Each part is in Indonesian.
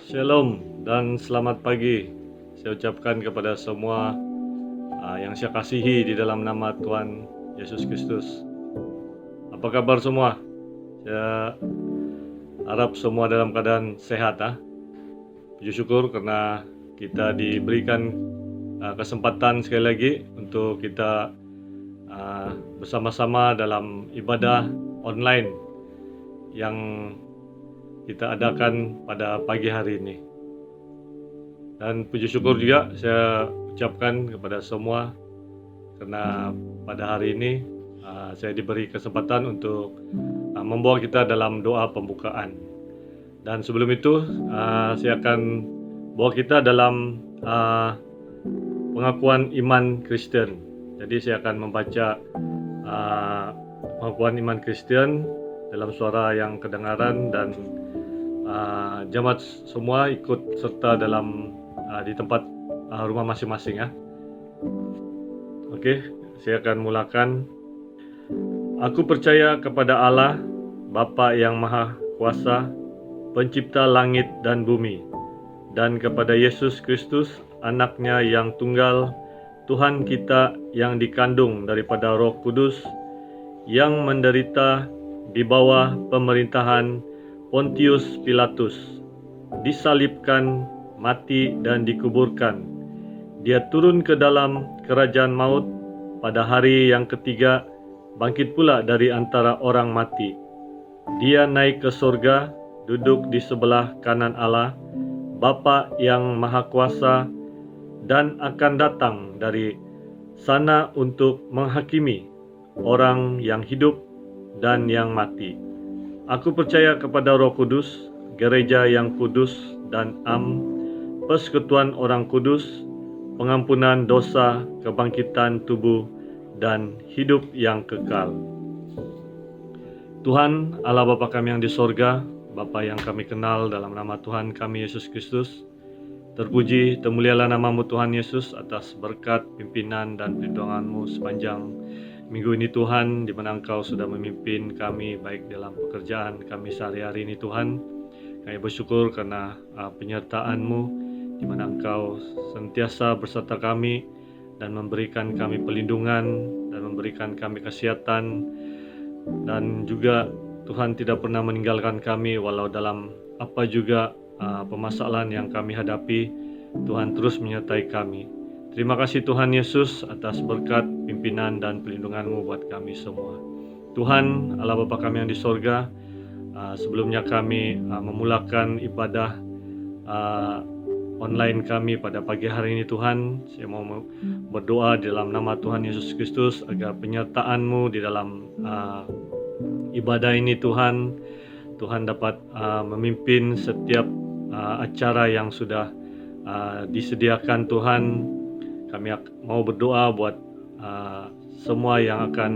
Shalom dan selamat pagi. Saya ucapkan kepada semua yang saya kasihi di dalam nama Tuhan Yesus Kristus. Apa kabar semua? Saya harap semua dalam keadaan sehat. Puji syukur karena kita diberikan kesempatan sekali lagi untuk kita bersama-sama dalam ibadah online yang kita adakan pada pagi hari ini. Dan puji syukur juga saya ucapkan kepada semua karena pada hari ini saya diberi kesempatan untuk membawa kita dalam doa pembukaan. Dan sebelum itu saya akan bawa kita dalam pengakuan iman Kristen. Jadi saya akan membaca pengakuan iman Kristen dalam suara yang kedengaran, dan jemaat semua ikut serta dalam di tempat rumah masing-masing ya. Oke, saya akan mulakan. Aku percaya kepada Allah, Bapa yang Maha Kuasa, Pencipta langit dan bumi, dan kepada Yesus Kristus, Anaknya yang tunggal, Tuhan kita yang dikandung daripada Roh Kudus, yang menderita di bawah pemerintahan Pontius Pilatus, disalibkan, mati dan dikuburkan. Dia turun ke dalam kerajaan maut, pada hari yang ketiga bangkit pula dari antara orang mati. Dia naik ke surga, duduk di sebelah kanan Allah, Bapa yang Maha Kuasa, dan akan datang dari sana untuk menghakimi orang yang hidup dan yang mati. Aku percaya kepada Roh Kudus, gereja yang kudus dan persekutuan orang kudus, pengampunan dosa, kebangkitan tubuh, dan hidup yang kekal. Tuhan Allah Bapa kami yang di sorga, Bapa yang kami kenal dalam nama Tuhan kami Yesus Kristus, terpuji, termulialah namamu Tuhan Yesus atas berkat, pimpinan, dan perlindungan-Mu sepanjang minggu ini Tuhan, di mana Engkau sudah memimpin kami baik dalam pekerjaan kami sehari-hari ini Tuhan. Kami bersyukur karena penyertaan-Mu, di mana Engkau sentiasa beserta kami dan memberikan kami perlindungan dan memberikan kami kesehatan, dan juga Tuhan tidak pernah meninggalkan kami walau dalam apa juga permasalahan yang kami hadapi. Tuhan terus menyertai kami. Terima kasih Tuhan Yesus atas berkat, pimpinan, dan perlindungan-Mu buat kami semua. Tuhan Allah Bapa kami yang di sorga, sebelumnya kami memulakan ibadah online kami pada pagi hari ini Tuhan. Saya mau berdoa dalam nama Tuhan Yesus Kristus agar penyertaan-Mu di dalam ibadah ini Tuhan. Tuhan dapat memimpin setiap acara yang sudah disediakan Tuhan. Kami mau berdoa buat semua yang akan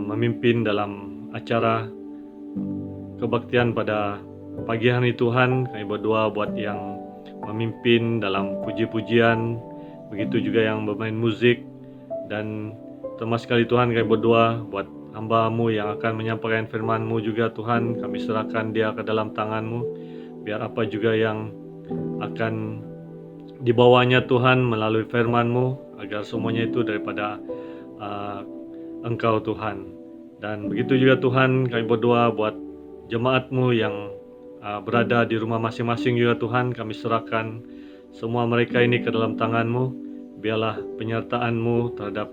memimpin dalam acara kebaktian pada pagi hari Tuhan. Kami berdoa buat yang memimpin dalam puji-pujian, begitu juga yang bermain musik, dan termasuk sekali Tuhan kami berdoa buat hamba-Mu yang akan menyampaikan firman-Mu juga Tuhan. Kami serahkan dia ke dalam tangan-Mu, biar apa juga yang akan dibawanya Tuhan melalui firman-Mu, agar semuanya itu daripada Engkau Tuhan. Dan begitu juga Tuhan kami berdoa buat jemaat-Mu yang berada di rumah masing-masing juga Tuhan. Kami serahkan semua mereka ini ke dalam tangan-Mu. Biarlah penyertaan-Mu terhadap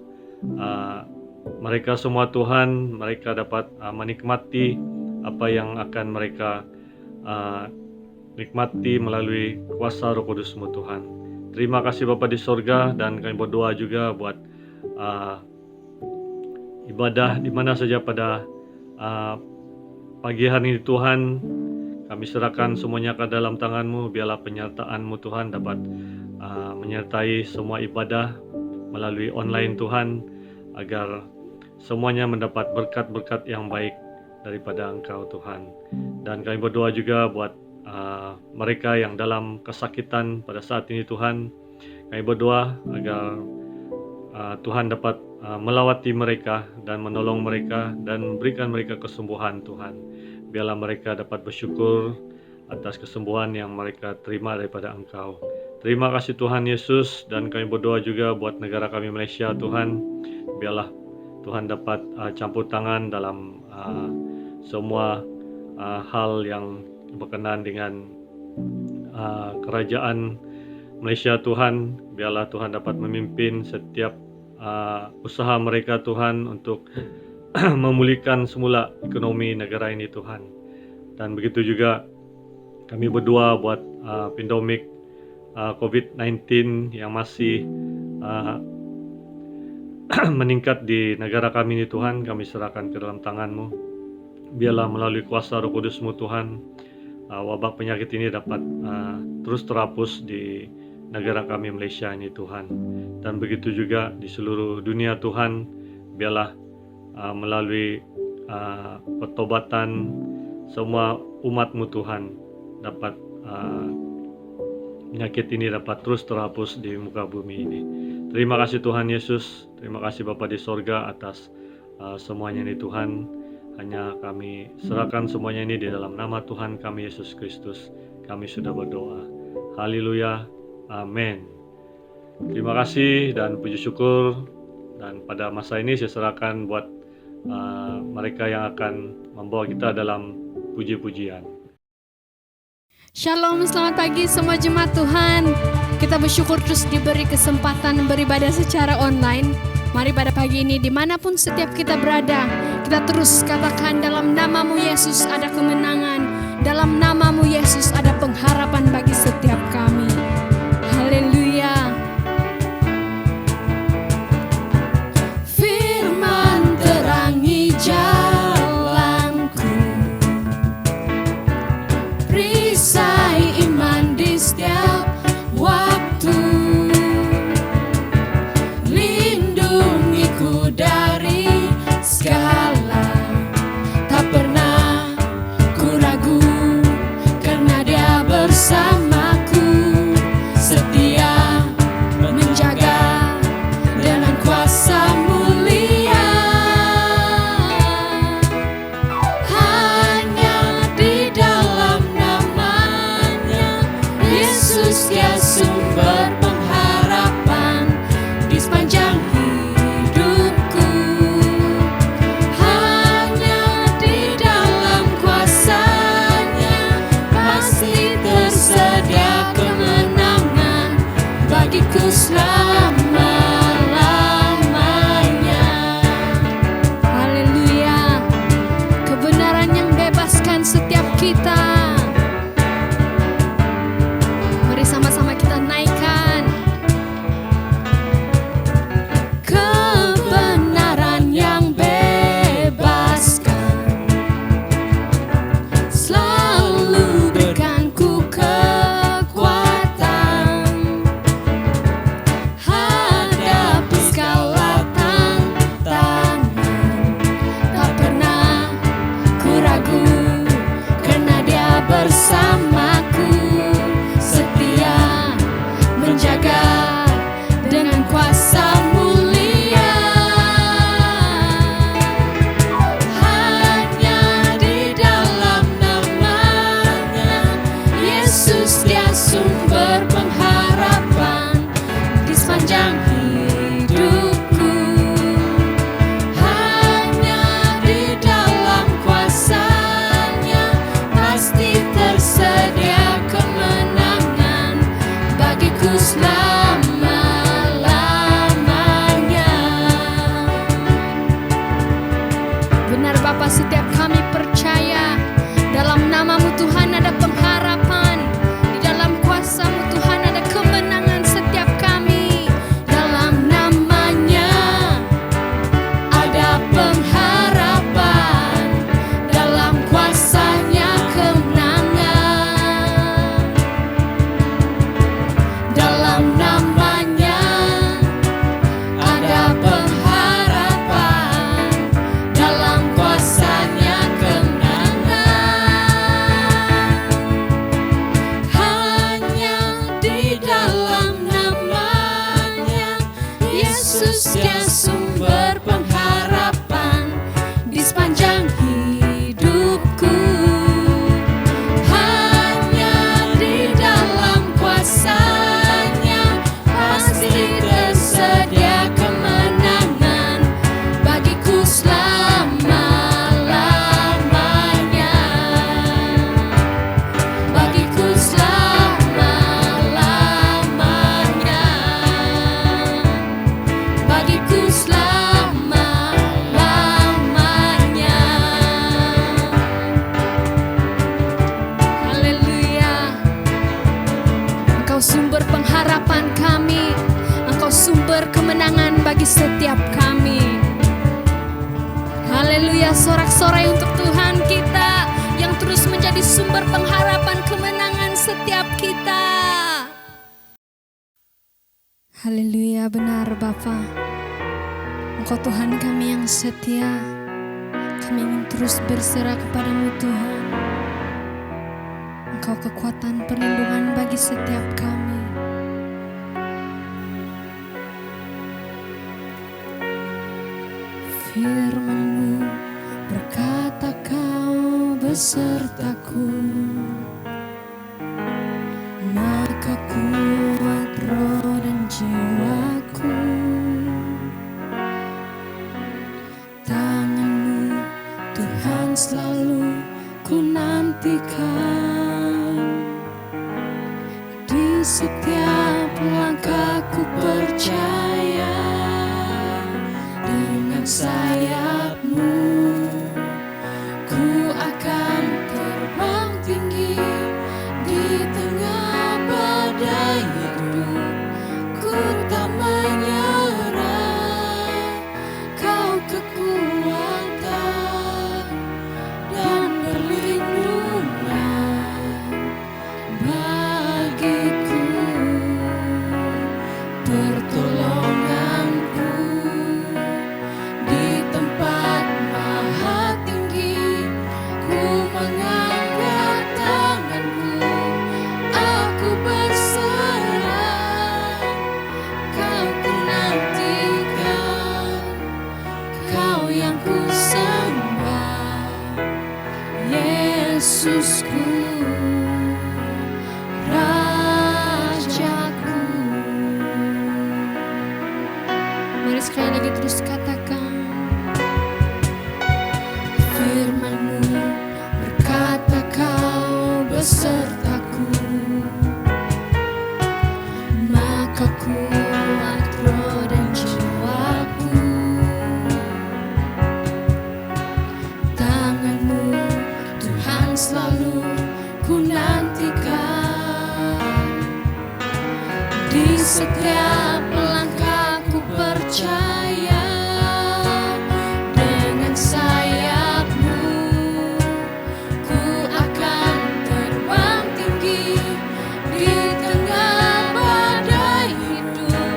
mereka semua Tuhan. Mereka dapat menikmati apa yang akan mereka nikmati melalui kuasa Roh Kudus-Mu Tuhan. Terima kasih Bapa di sorga, dan kami berdoa juga buat ibadah di mana saja pada pagi hari ini Tuhan. Kami serahkan semuanya ke dalam tangan-Mu. Biarlah penyertaan-Mu Tuhan dapat menyertai semua ibadah melalui online Tuhan, agar semuanya mendapat berkat-berkat yang baik daripada Engkau Tuhan. Dan kami berdoa juga buat mereka yang dalam kesakitan pada saat ini Tuhan. Kami berdoa agar Tuhan dapat melawati mereka dan menolong mereka dan memberikan mereka kesembuhan Tuhan. Biarlah mereka dapat bersyukur atas kesembuhan yang mereka terima daripada Engkau. Terima kasih Tuhan Yesus, dan kami berdoa juga buat negara kami Malaysia Tuhan. Biarlah Tuhan dapat campur tangan dalam semua hal yang berkenaan dengan kerajaan Malaysia Tuhan. Biarlah Tuhan dapat memimpin setiap usaha mereka Tuhan untuk memulihkan semula ekonomi negara ini Tuhan. Dan begitu juga kami berdoa buat pandemik COVID-19 yang masih meningkat di negara kami ini Tuhan. Kami serahkan ke dalam tangan-Mu. Biarlah melalui kuasa Roh Kudus-Mu Tuhan, wabak penyakit ini dapat terus terhapus di negara kami Malaysia ini Tuhan. Dan begitu juga di seluruh dunia Tuhan. Biarlah melalui pertobatan semua umat-Mu Tuhan dapat penyakit ini dapat terus terhapus di muka bumi ini. Terima kasih Tuhan Yesus. Terima kasih Bapa di sorga atas semuanya ini Tuhan. Hanya kami serahkan semuanya ini di dalam nama Tuhan kami Yesus Kristus. Kami sudah berdoa. Haleluya. Amin. Terima kasih dan puji syukur. Dan pada masa ini saya serahkan buat mereka yang akan membawa kita dalam puji-pujian. Shalom, selamat pagi semua jemaat Tuhan. Kita bersyukur terus diberi kesempatan beribadah secara online. Mari pada pagi ini dimanapun setiap kita berada, kita terus katakan dalam nama-Mu Yesus ada kemenangan. Dalam nama-Mu Yesus ada pengharapan bagi setiap kami. Haleluya. Firman terangi jalanku, perisai iman di setiap waktu, lindungiku dari segala, tak pernah ku ragu karena Dia bersamaku, setia menjaga dengan kuasa mulia. Hanya di dalam nama-Nya Yesus, Dia sumber pengharapan di sepanjang hidupku. Hanya di dalam kuasa-Nya pasti tersedia kemenangan bagiku selama-lamanya. Haleluya. Kebenaran yang bebaskan setiap kita. Mari sama-sama kita naikkan. Kebenaran yang bebaskan selalu berikanku kekuatan hadapi segala tantangan. Tak pernah ku ragu karena Dia bersamaku, setia menjaga dengan kuasa mulia. Hanya di dalam nama-Nya Yesus, Dia sumber pengharapan di sepanjang hidupku. Hanya di dalam kuasa-Nya pasti tersedia kemenangan bagiku selama-lamanya. Benar Bapa, setiap kami percaya dalam nama-Mu Tuhan ada pengharapan. Di dalam kuasa-Mu Tuhan ada kemenangan setiap kami. Dalam nama-Nya ada pengharapan. Dalam kuasa-Nya kemenangan. Dalam nama-Nya ada pengharapan. Dalam kuasa-Nya kemenangan. Hanya di dalam nama-Nya Yesus, Dia sumber pengharapan di sepanjang hidupku. Hanya bersorai untuk Tuhan kita yang terus menjadi sumber pengharapan kemenangan setiap kita. Haleluya, benar Bapa. Engkau Tuhan kami yang setia. Kami ingin terus berserah kepadamu Tuhan. Engkau kekuatan perlindungan bagi setiap kami. Firman-Mu berkata Kau besertaku, maka kuat roh dan jiwaku. Tangan-Mu Tuhan selalu ku nantikan, di setiap langkahku percaya. Dengan sayap-Mu ku akan terbang tinggi di tengah badai hidup. Ku tak menyerah, Kau kekuatan dan perlindungan bagiku, pertolonganku di tempat maha tinggi. Ku mengangkat tanganku, aku berserah. Kau ku nantikan, Kau yang ku sembah, Yesusku, Rajaku. Mari sekali lagi terus katakan. Firman-Mu berkata Kau besertaku, maka kuat roh dan jiwaku. Tangan-Mu Tuhan selalu ku nantikan, di setiap langkahku percaya. Dengan sayap-Mu ku akan terbang tinggi di tengah badai hidup.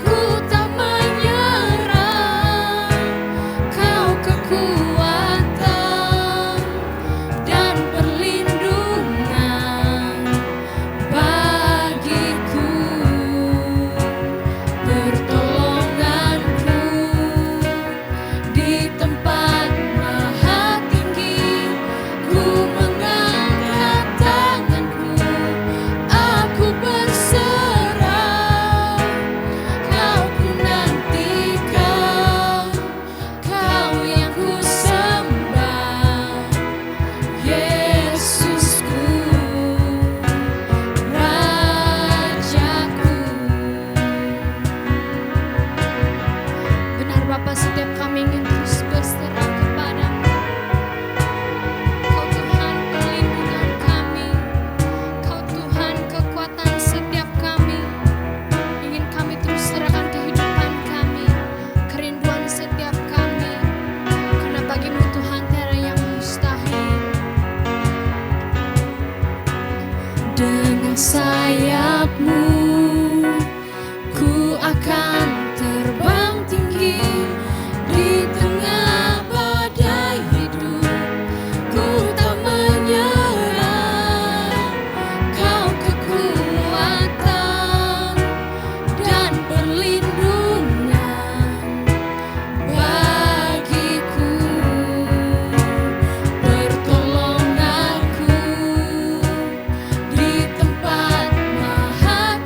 Ku tak menyerah, Kau kekuatan dan perlindungan bagiku, pertolonganku di tempat maha tinggi. Ku mengangkat tanganku, aku berserah. Kau ku nantikan, Kau yang ku sembah, Yesusku, Rajaku. Benar Bapa, setiap kami ingin terus berserah kepadamu. Kau Tuhan perlindungan kami, Kau Tuhan kekuatan setiap kami. Ingin kami terus serahkan kehidupan kami, kerinduan setiap kami, karena bagimu Tuhan tiada yang mustahil. Dengan sayap-Mu ku akan terbang tinggi di tengah badai hidup. Ku tak menyerah, Kau kekuatan dan perlindungan bagiku, pertolonganku di tempat maha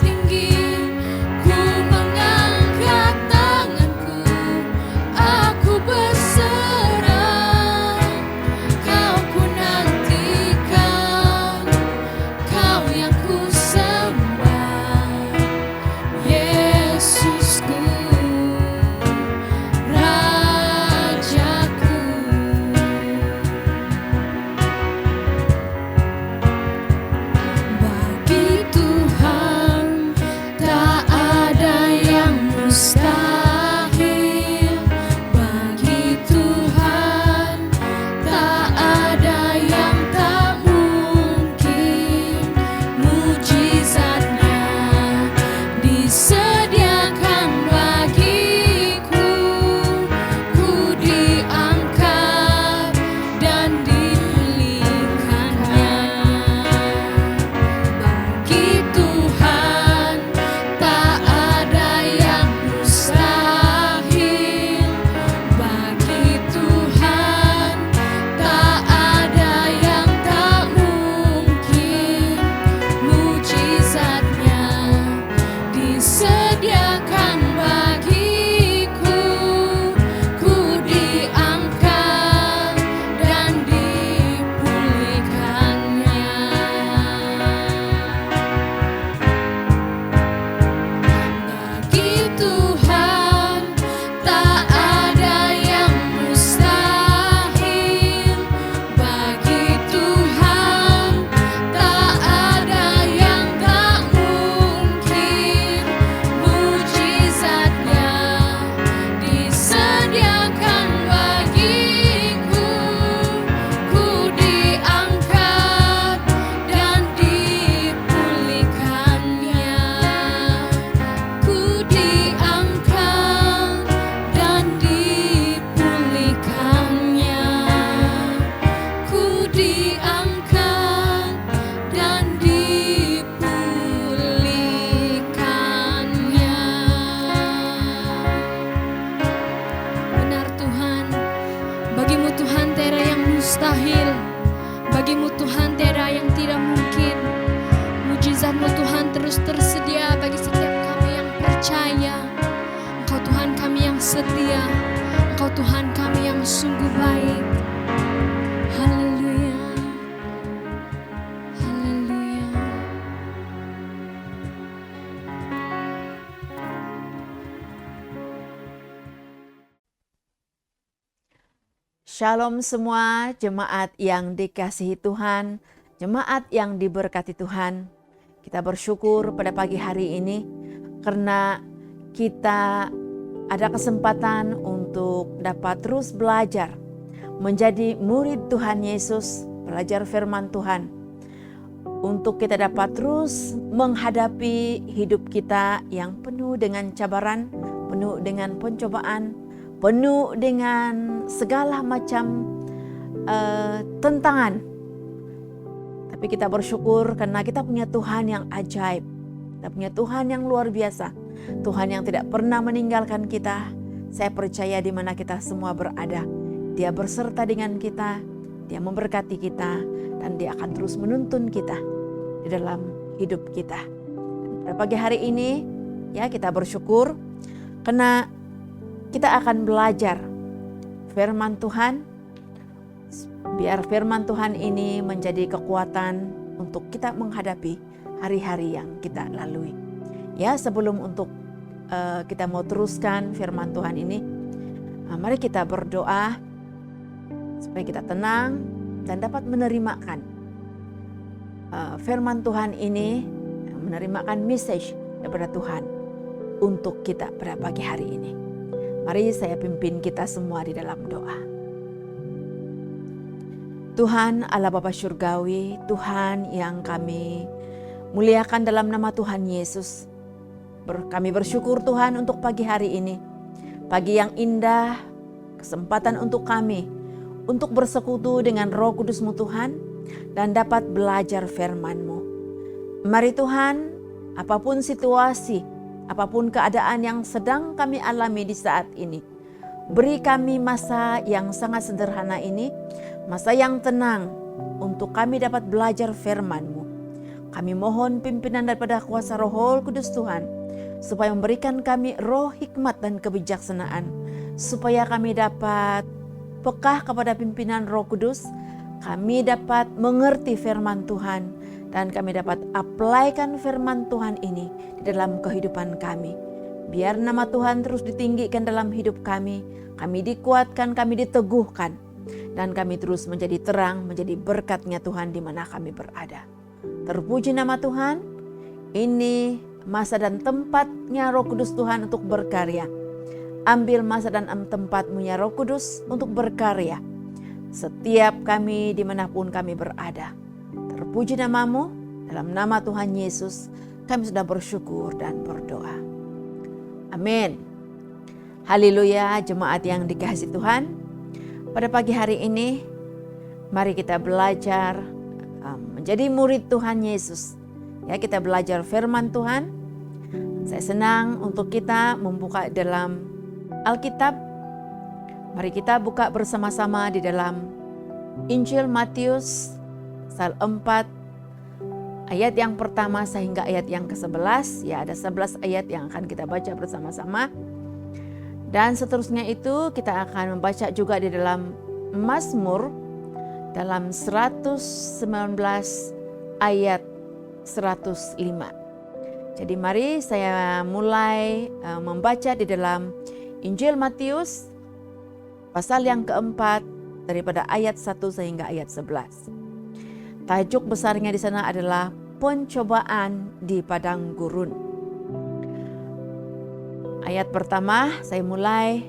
Tuhan tiada yang tidak mungkin. Mujizat-Mu Tuhan terus tersedia bagi setiap kami yang percaya. Engkau Tuhan kami yang setia, Engkau Tuhan kami yang sungguh baik. Haleluya, haleluya. Shalom semua jemaat yang dikasihi Tuhan, jemaat yang diberkati Tuhan. Kita bersyukur pada pagi hari ini karena kita ada kesempatan untuk dapat terus belajar menjadi murid Tuhan Yesus, belajar firman Tuhan. Untuk kita dapat terus menghadapi hidup kita yang penuh dengan cabaran, penuh dengan pencobaan, penuh dengan segala macam tentangan. Tapi kita bersyukur karena kita punya Tuhan yang ajaib. Kita punya Tuhan yang luar biasa. Tuhan yang tidak pernah meninggalkan kita. Saya percaya di mana kita semua berada, Dia berserta dengan kita, Dia memberkati kita, dan Dia akan terus menuntun kita di dalam hidup kita. Pada pagi hari ini, ya kita bersyukur karena kita akan belajar firman Tuhan, biar firman Tuhan ini menjadi kekuatan untuk kita menghadapi hari-hari yang kita lalui. Ya, sebelum untuk kita mau teruskan firman Tuhan ini, mari kita berdoa supaya kita tenang dan dapat menerimakan firman Tuhan ini, menerimakan message daripada Tuhan untuk kita pada pagi hari ini. Mari saya pimpin kita semua di dalam doa. Tuhan Allah Bapa Surgawi, Tuhan yang kami muliakan dalam nama Tuhan Yesus. Kami bersyukur Tuhan untuk pagi hari ini. Pagi yang indah, kesempatan untuk kami untuk bersekutu dengan Roh Kudus-Mu Tuhan dan dapat belajar firman-Mu. Mari Tuhan, apapun situasi, apapun keadaan yang sedang kami alami di saat ini, beri kami masa yang sangat sederhana ini, masa yang tenang untuk kami dapat belajar firman-Mu. Kami mohon pimpinan daripada kuasa Roh Kudus Tuhan, supaya memberikan kami roh hikmat dan kebijaksanaan, supaya kami dapat peka kepada pimpinan Roh Kudus, kami dapat mengerti firman Tuhan, dan kami dapat aplikasikan firman Tuhan ini di dalam kehidupan kami. Biar nama Tuhan terus ditinggikan dalam hidup kami dikuatkan, kami diteguhkan, dan kami terus menjadi terang, menjadi berkat-Nya Tuhan di mana kami berada. Terpuji nama Tuhan, ini masa dan tempatnya Roh Kudus Tuhan untuk berkarya. Ambil masa dan tempat-Mu ya Roh Kudus untuk berkarya. Setiap kami dimanapun kami berada. Terpuji nama-Mu, dalam nama Tuhan Yesus kami sudah bersyukur dan berdoa. Amin. Haleluya, jemaat yang dikasihi Tuhan. Pada pagi hari ini, mari kita belajar menjadi murid Tuhan Yesus. Ya, kita belajar firman Tuhan. Saya senang untuk kita membuka dalam Alkitab. Mari kita buka bersama-sama di dalam Injil Matius pasal 4 ayat yang pertama sehingga ayat yang ke-11. Ya, ada 11 ayat yang akan kita baca bersama-sama. Dan seterusnya itu kita akan membaca juga di dalam Mazmur dalam 119 ayat 105. Jadi mari saya mulai membaca di dalam Injil Matius pasal yang keempat daripada ayat 1 sehingga ayat 11. Tajuk besarnya di sana adalah pencobaan di padang gurun. Ayat pertama saya mulai.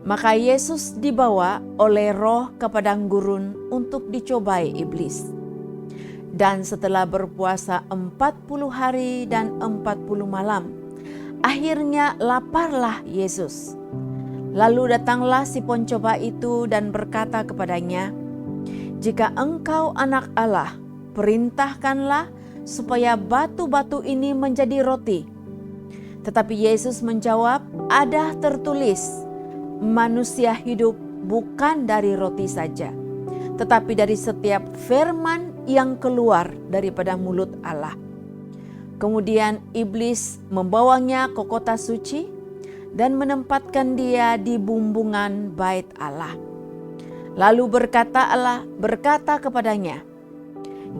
Maka Yesus dibawa oleh Roh ke padang gurun untuk dicobai iblis. Dan setelah berpuasa 40 hari dan 40 malam, akhirnya laparlah Yesus. Lalu datanglah si pencoba itu dan berkata kepadanya, "Jika engkau anak Allah, perintahkanlah supaya batu-batu ini menjadi roti." Tetapi Yesus menjawab, "Ada tertulis, manusia hidup bukan dari roti saja, tetapi dari setiap firman yang keluar daripada mulut Allah. Kemudian iblis membawanya ke kota suci dan menempatkan dia di bumbungan bait Allah. Lalu Allah berkata kepadanya,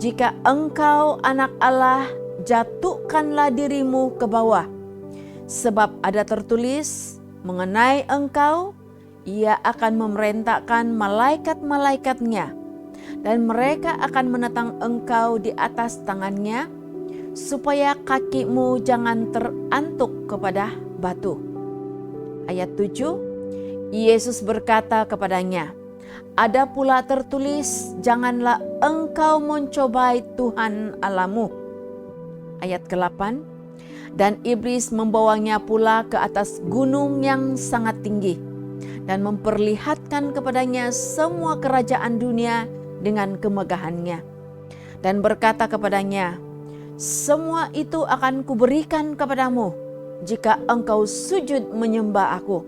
"Jika engkau anak Allah, jatuhkanlah dirimu ke bawah. Sebab ada tertulis mengenai engkau, Ia akan memerintahkan malaikat-malaikatnya, dan mereka akan menentang engkau di atas tangannya, supaya kakimu jangan terantuk kepada batu." Ayat 7, Yesus berkata kepadanya, "Ada pula tertulis, janganlah engkau mencobai Tuhan Allahmu." Ayat ke-8, dan iblis membawanya pula ke atas gunung yang sangat tinggi dan memperlihatkan kepadanya semua kerajaan dunia dengan kemegahannya. Dan berkata kepadanya, "Semua itu akan kuberikan kepadamu jika engkau sujud menyembah aku."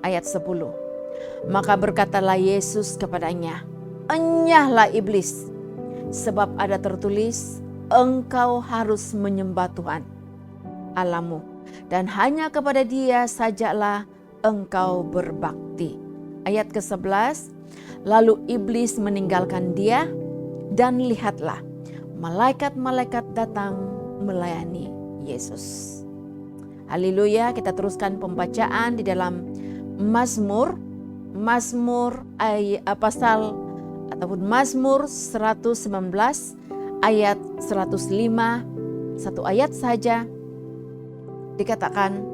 Ayat 10, maka berkatalah Yesus kepadanya, "Enyahlah iblis, sebab ada tertulis, engkau harus menyembah Tuhan Allahmu, dan hanya kepada Dia sajalah engkau berbakti." Ayat ke-11, lalu iblis meninggalkan dia, dan lihatlah, malaikat-malaikat datang melayani Yesus. Haleluya, kita teruskan pembacaan di dalam Mazmur Mazmur 119 ayat 105, satu ayat saja dikatakan,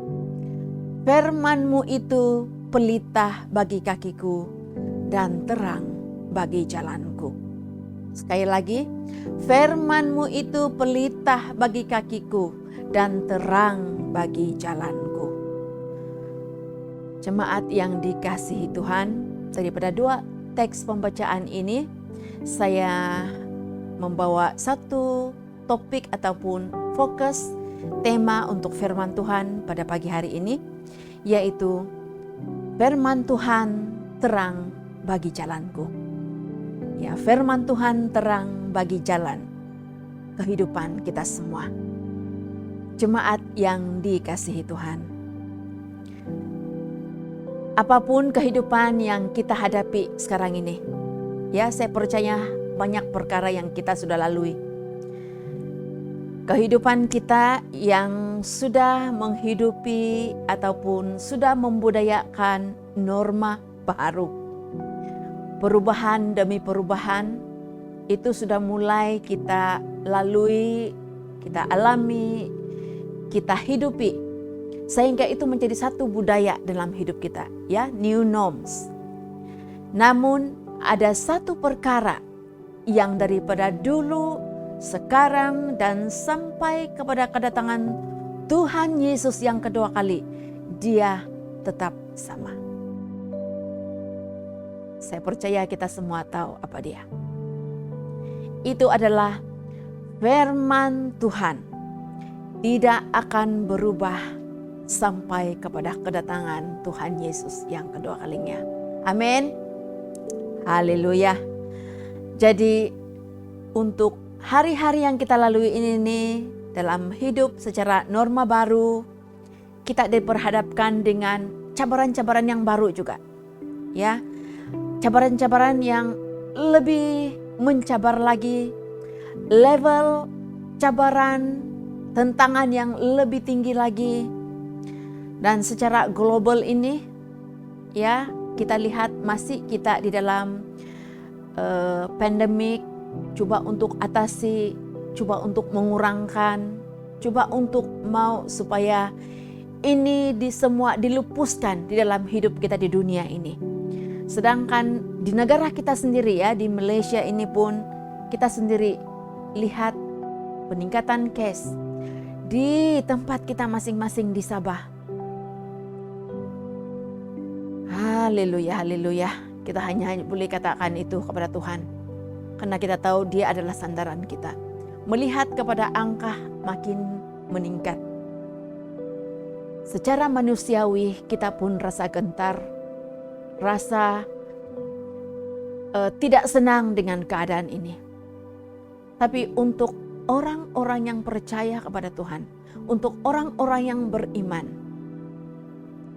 "Firman-Mu itu pelita bagi kakiku dan terang bagi jalanku." Sekali lagi, "Firman-Mu itu pelita bagi kakiku dan terang bagi jalanku." Jemaat yang dikasihi Tuhan, daripada dua teks pembacaan ini, saya membawa satu topik ataupun fokus tema untuk firman Tuhan pada pagi hari ini, yaitu firman Tuhan terang bagi jalanku. Ya, firman Tuhan terang bagi jalan kehidupan kita semua. Jemaat yang dikasihi Tuhan, apapun kehidupan yang kita hadapi sekarang ini, ya, saya percaya banyak perkara yang kita sudah lalui. Kehidupan kita yang sudah menghidupi ataupun sudah membudayakan norma baru. Perubahan demi perubahan itu sudah mulai kita lalui, kita alami, kita hidupi. Sehingga itu menjadi satu budaya dalam hidup kita, ya, new norms. Namun ada satu perkara yang daripada dulu, sekarang, dan sampai kepada kedatangan Tuhan Yesus yang kedua kali, Dia tetap sama. Saya percaya kita semua tahu apa dia. Itu adalah firman Tuhan tidak akan berubah sampai kepada kedatangan Tuhan Yesus yang kedua kalinya. Amin. Haleluya. Jadi untuk hari-hari yang kita lalui ini dalam hidup secara norma baru, kita diperhadapkan dengan cabaran-cabaran yang baru juga. Ya, cabaran-cabaran yang lebih mencabar lagi, level cabaran, tantangan yang lebih tinggi lagi. Dan secara global ini, ya, kita lihat masih kita di dalam pandemik, coba untuk atasi, coba untuk mengurangkan, coba untuk mau supaya ini semua dilupuskan di dalam hidup kita di dunia ini. Sedangkan di negara kita sendiri, ya, di Malaysia ini pun kita sendiri lihat peningkatan case di tempat kita masing-masing di Sabah. Haleluya, haleluya. Kita hanya boleh katakan itu kepada Tuhan. Karena kita tahu Dia adalah sandaran kita. Melihat kepada angka makin meningkat, secara manusiawi kita pun rasa gentar, rasa tidak senang dengan keadaan ini. tapi untuk orang-orang yang percaya kepada Tuhan, untuk orang-orang yang beriman.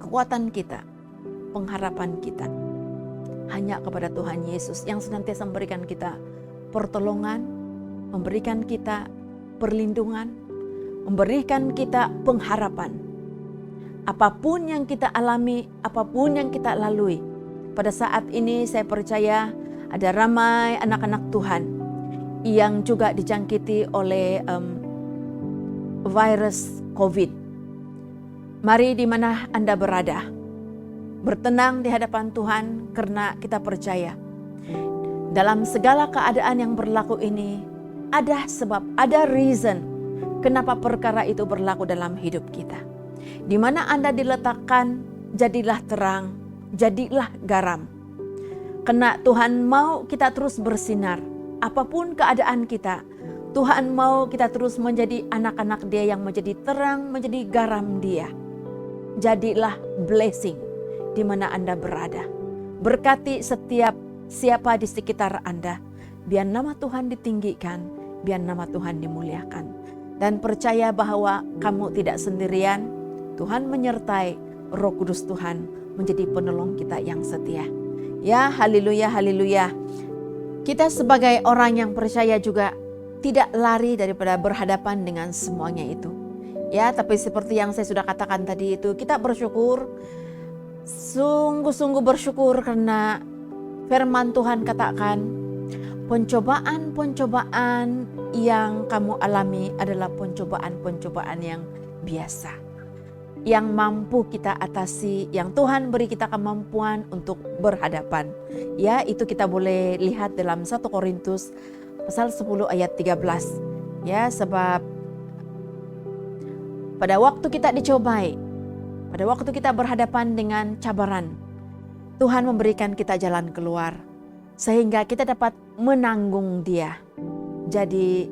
Kekuatan kita, pengharapan kita hanya kepada Tuhan Yesus yang senantiasa memberikan kita pertolongan, memberikan kita perlindungan, memberikan kita pengharapan. Apapun yang kita alami, apapun yang kita lalui, pada saat ini saya percaya ada ramai anak-anak Tuhan yang juga dijangkiti oleh virus COVID. Mari di mana Anda berada, bertenang di hadapan Tuhan karena kita percaya dalam segala keadaan yang berlaku ini ada sebab, ada reason kenapa perkara itu berlaku dalam hidup kita. Di mana Anda diletakkan, jadilah terang, jadilah garam. Karena Tuhan mau kita terus bersinar. Apapun keadaan kita, Tuhan mau kita terus menjadi anak-anak Dia yang menjadi terang, menjadi garam Dia. Jadilah blessing di mana Anda berada. Berkati setiap siapa di sekitar Anda. Biar nama Tuhan ditinggikan, biar nama Tuhan dimuliakan. Dan percaya bahwa kamu tidak sendirian. Tuhan menyertai, Roh Kudus Tuhan menjadi penolong kita yang setia. Ya, haleluya, haleluya. Kita sebagai orang yang percaya juga tidak lari daripada berhadapan dengan semuanya itu. Ya, tapi seperti yang saya sudah katakan tadi itu, kita bersyukur, sungguh-sungguh bersyukur karena firman Tuhan katakan, pencobaan-pencobaan yang kamu alami adalah pencobaan-pencobaan yang biasa, yang mampu kita atasi, yang Tuhan beri kita kemampuan untuk berhadapan. Ya, itu kita boleh lihat dalam 1 Korintus pasal 10 ayat 13. Ya, sebab pada waktu kita dicobai, pada waktu kita berhadapan dengan cabaran, Tuhan memberikan kita jalan keluar sehingga kita dapat menanggung Dia. Jadi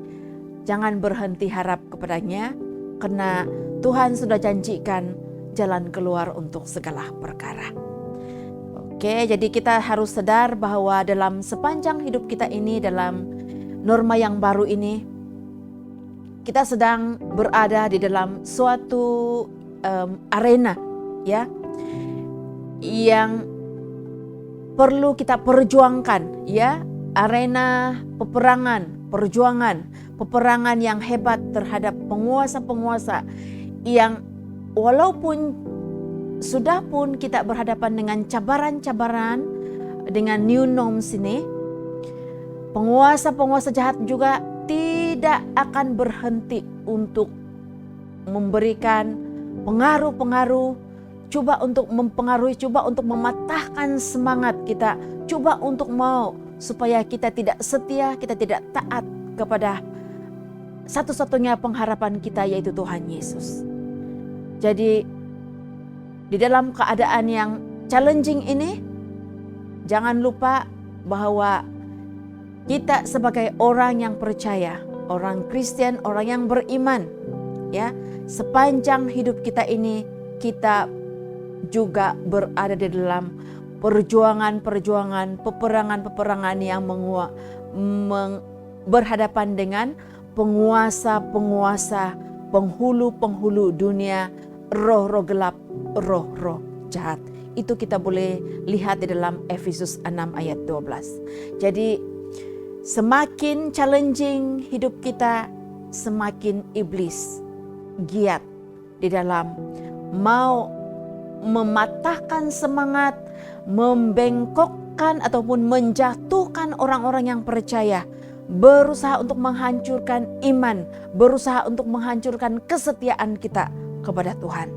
jangan berhenti harap kepadanya, karena Tuhan sudah janjikan jalan keluar untuk segala perkara. Oke, jadi kita harus sadar bahwa dalam sepanjang hidup kita ini, dalam norma yang baru ini, kita sedang berada di dalam suatu arena, ya, yang perlu kita perjuangkan, ya, arena peperangan yang hebat terhadap penguasa-penguasa yang walaupun sudah pun kita berhadapan dengan cabaran-cabaran, dengan new norms ini, penguasa-penguasa jahat juga tidak akan berhenti untuk memberikan pengaruh-pengaruh, coba untuk mempengaruhi, coba untuk mematahkan semangat kita, coba untuk mau supaya kita tidak setia, kita tidak taat kepada satu-satunya pengharapan kita, yaitu Tuhan Yesus. Jadi di dalam keadaan yang challenging ini, jangan lupa bahwa kita sebagai orang yang percaya, orang Kristen, orang yang beriman, ya, sepanjang hidup kita ini kita juga berada di dalam perjuangan-perjuangan, peperangan-peperangan yang berhadapan dengan penguasa-penguasa, penghulu-penghulu dunia, roh-roh gelap, roh-roh jahat. Itu kita boleh lihat di dalam Efesus 6 ayat 12. Jadi semakin challenging hidup kita, semakin iblis giat di dalam mau mematahkan semangat, membengkokkan ataupun menjatuhkan orang-orang yang percaya, berusaha untuk menghancurkan iman, berusaha untuk menghancurkan kesetiaan kita kepada Tuhan.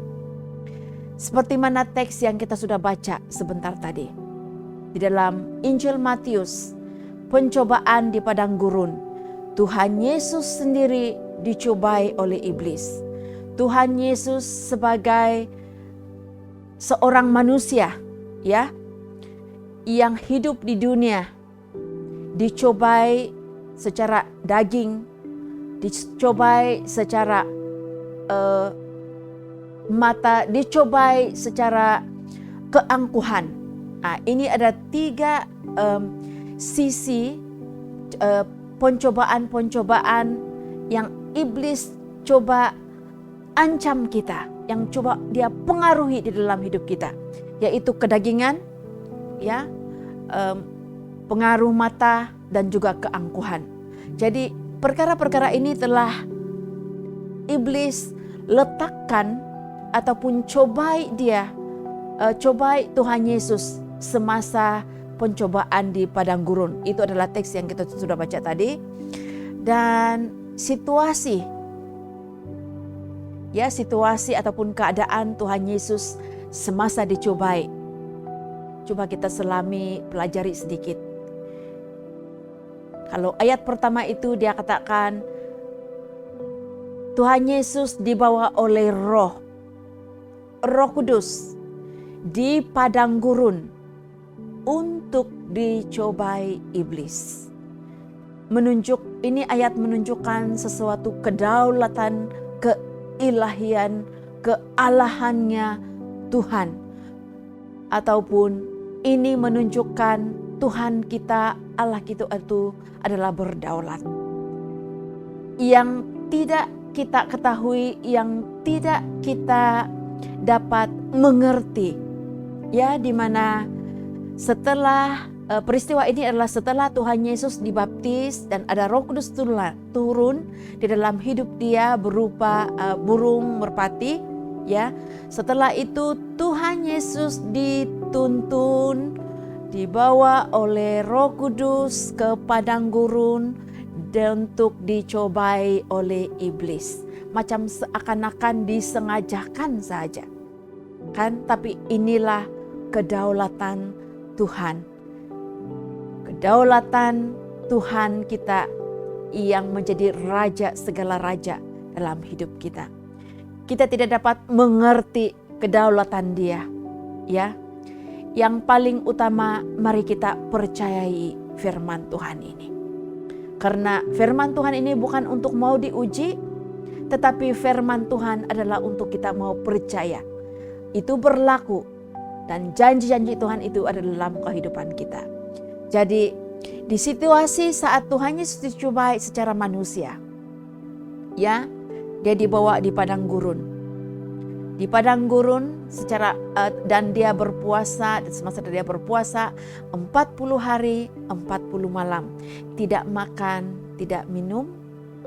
Seperti mana teks yang kita sudah baca sebentar tadi di dalam Injil Matius, pencobaan di padang gurun, Tuhan Yesus sendiri dicobai oleh iblis. Tuhan Yesus sebagai seorang manusia, ya, yang hidup di dunia, dicobai secara daging, dicobai secara mata, dicobai secara keangkuhan. Ini ada 3 sisi pencobaan-pencobaan yang iblis coba ancam kita, yang coba dia pengaruhi di dalam hidup kita, yaitu kedagingan, ya, pengaruh mata dan juga keangkuhan. Jadi perkara-perkara ini telah iblis letakkan ataupun cobai Tuhan Yesus semasa pencobaan di padang gurun. Itu adalah teks yang kita sudah baca tadi. Dan situasi ataupun keadaan Tuhan Yesus semasa dicobai. Coba kita selami pelajari sedikit. Kalau ayat pertama itu dia katakan Tuhan Yesus dibawa oleh Roh Kudus di padang gurun untuk dicobai iblis. Ini ayat menunjukkan sesuatu kedaulatan, keilahian, kealahannya Tuhan. Ataupun ini menunjukkan Tuhan kita, Allah kita itu adalah berdaulat. Yang tidak kita ketahui, yang tidak kita dapat mengerti. Ya, di mana setelah peristiwa ini adalah setelah Tuhan Yesus dibaptis dan ada Roh Kudus turun di dalam hidup dia berupa burung merpati, ya. Setelah itu Tuhan Yesus dituntun, dibawa oleh Roh Kudus ke padang gurun dan untuk dicobai oleh iblis. Macam seakan-akan disengajakan saja. Kan, tapi inilah kedaulatan Tuhan. Kedaulatan Tuhan kita yang menjadi raja segala raja dalam hidup kita. Kita tidak dapat mengerti kedaulatan Dia, ya. Yang paling utama, mari kita percayai firman Tuhan ini. Karena firman Tuhan ini bukan untuk mau diuji, tetapi firman Tuhan adalah untuk kita mau percaya. Itu berlaku dan janji-janji Tuhan itu ada dalam kehidupan kita. Jadi di situasi saat Tuhan Yesus dicobai secara manusia, ya, dia dibawa di padang gurun. Di padang gurun dan dia berpuasa, dan semasa dia berpuasa 40 hari 40 malam, tidak makan, tidak minum,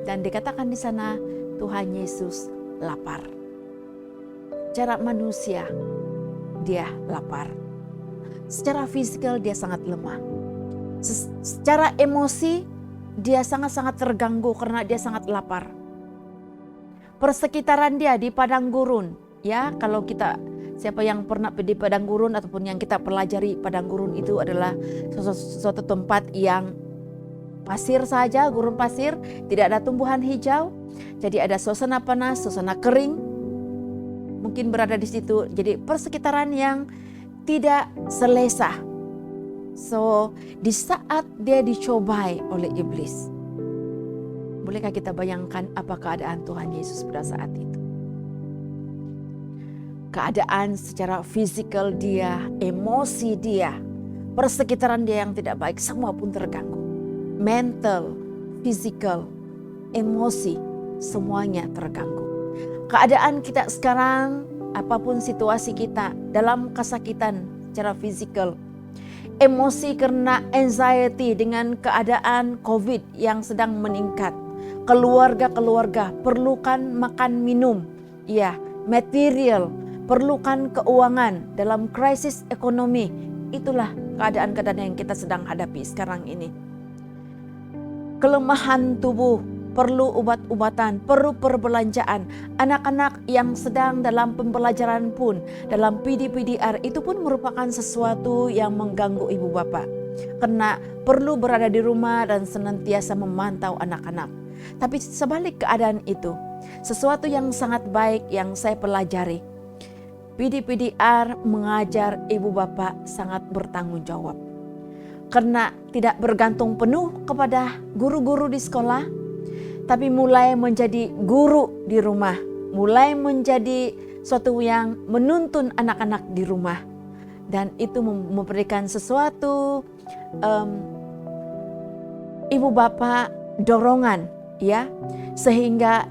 dan dikatakan di sana Tuhan Yesus lapar. Secara manusia dia lapar. Secara fisikal dia sangat lemah. Secara emosi dia sangat-sangat terganggu karena dia sangat lapar. Persekitaran dia di padang gurun, ya, kalau siapa yang pernah di padang gurun ataupun yang kita pelajari, padang gurun itu adalah suatu tempat yang pasir saja, gurun pasir, tidak ada tumbuhan hijau. Jadi ada suasana panas, suasana kering. Mungkin berada di situ. Jadi persekitaran yang tidak selesa. So, di saat dia dicobai oleh iblis, bolehkah kita bayangkan apa keadaan Tuhan Yesus pada saat itu? Keadaan secara fisikal dia, emosi dia, persekitaran dia yang tidak baik, semua pun terganggu. Mental, fisikal, emosi, semuanya terganggu. Keadaan kita sekarang, apapun situasi kita, dalam kesakitan secara fisikal, emosi karena anxiety dengan keadaan COVID yang sedang meningkat, keluarga perlukan makan minum, ya, material, perlukan keuangan dalam krisis ekonomi. Itulah keadaan-keadaan yang kita sedang hadapi sekarang ini. Kelemahan tubuh, perlu obat-obatan, perlu perbelanjaan. Anak-anak yang sedang dalam pembelajaran pun, dalam PDPDR, itu pun merupakan sesuatu yang mengganggu ibu bapa. Karena perlu berada di rumah dan senantiasa memantau anak-anak. Tapi sebalik keadaan itu, sesuatu yang sangat baik yang saya pelajari, PDPDR mengajar ibu bapa sangat bertanggung jawab. Karena tidak bergantung penuh kepada guru-guru di sekolah, tapi mulai menjadi guru di rumah, mulai menjadi suatu yang menuntun anak-anak di rumah. Dan itu memberikan sesuatu, ibu bapak dorongan, ya, sehingga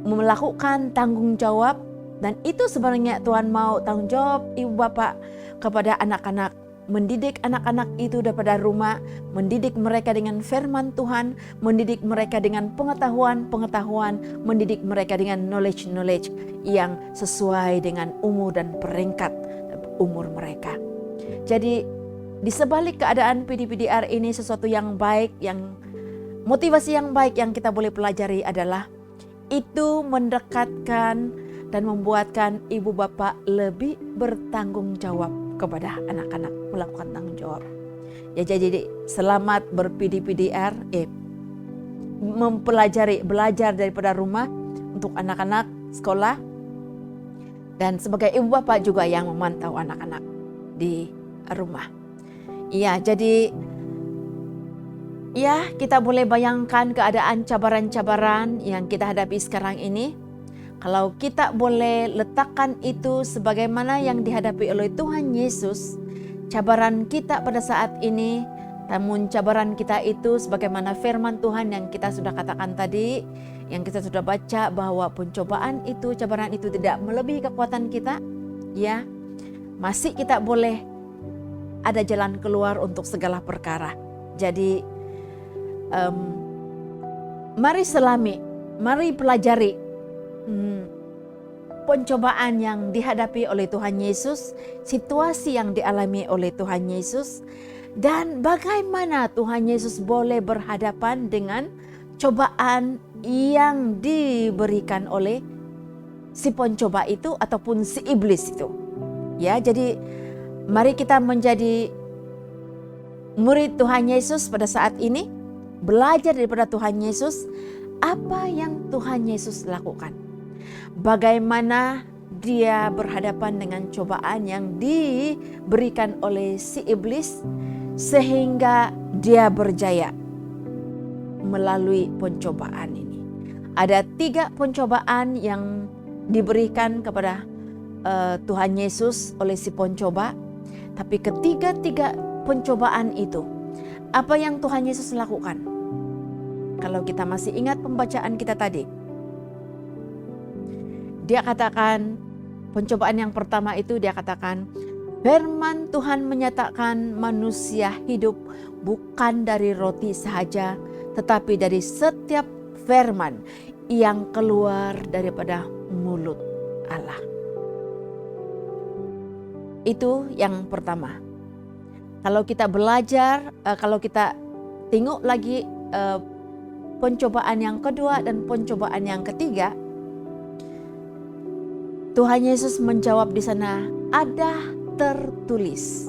melakukan tanggung jawab. Dan itu sebenarnya Tuhan mau tanggung jawab ibu bapak kepada anak-anak. Mendidik anak-anak itu daripada rumah, mendidik mereka dengan firman Tuhan, mendidik mereka dengan pengetahuan, mendidik mereka dengan knowledge yang sesuai dengan umur dan peringkat umur mereka. Jadi di sebalik keadaan PDPDR ini, sesuatu yang baik, yang motivasi yang baik yang kita boleh pelajari adalah itu mendekatkan dan membuatkan ibu bapak lebih bertanggung jawab kepada anak-anak, melakukan tanggung jawab. Ya, jadi selamat ber-PDPDR, belajar daripada rumah untuk anak-anak sekolah, dan sebagai ibu bapak juga yang memantau anak-anak di rumah. Ya, jadi ya, kita boleh bayangkan keadaan cabaran-cabaran yang kita hadapi sekarang ini. Kalau kita boleh letakkan itu sebagaimana yang dihadapi oleh Tuhan Yesus, cabaran kita pada saat ini, namun cabaran kita itu sebagaimana firman Tuhan yang kita sudah katakan tadi, yang kita sudah baca bahwa pencobaan itu, cabaran itu tidak melebihi kekuatan kita, ya, masih kita boleh ada jalan keluar untuk segala perkara. Jadi mari selami, mari pelajari pencobaan yang dihadapi oleh Tuhan Yesus, situasi yang dialami oleh Tuhan Yesus, dan bagaimana Tuhan Yesus boleh berhadapan dengan cobaan yang diberikan oleh si pencoba itu ataupun si iblis itu. Ya, jadi mari kita menjadi murid Tuhan Yesus pada saat ini, belajar daripada Tuhan Yesus apa yang Tuhan Yesus lakukan. Bagaimana dia berhadapan dengan cobaan yang diberikan oleh si iblis sehingga dia berjaya melalui pencobaan ini. Ada 3 pencobaan yang diberikan kepada Tuhan Yesus oleh si pencoba, tapi ketiga-tiga pencobaan itu, apa yang Tuhan Yesus lakukan? Kalau kita masih ingat pembacaan kita tadi, dia katakan, pencobaan yang pertama itu dia katakan, firman Tuhan menyatakan manusia hidup bukan dari roti sahaja, tetapi dari setiap firman yang keluar daripada mulut Allah. Itu yang pertama. Kalau kita belajar, kalau kita tengok lagi pencobaan yang kedua dan pencobaan yang ketiga, Tuhan Yesus menjawab di sana, ada tertulis.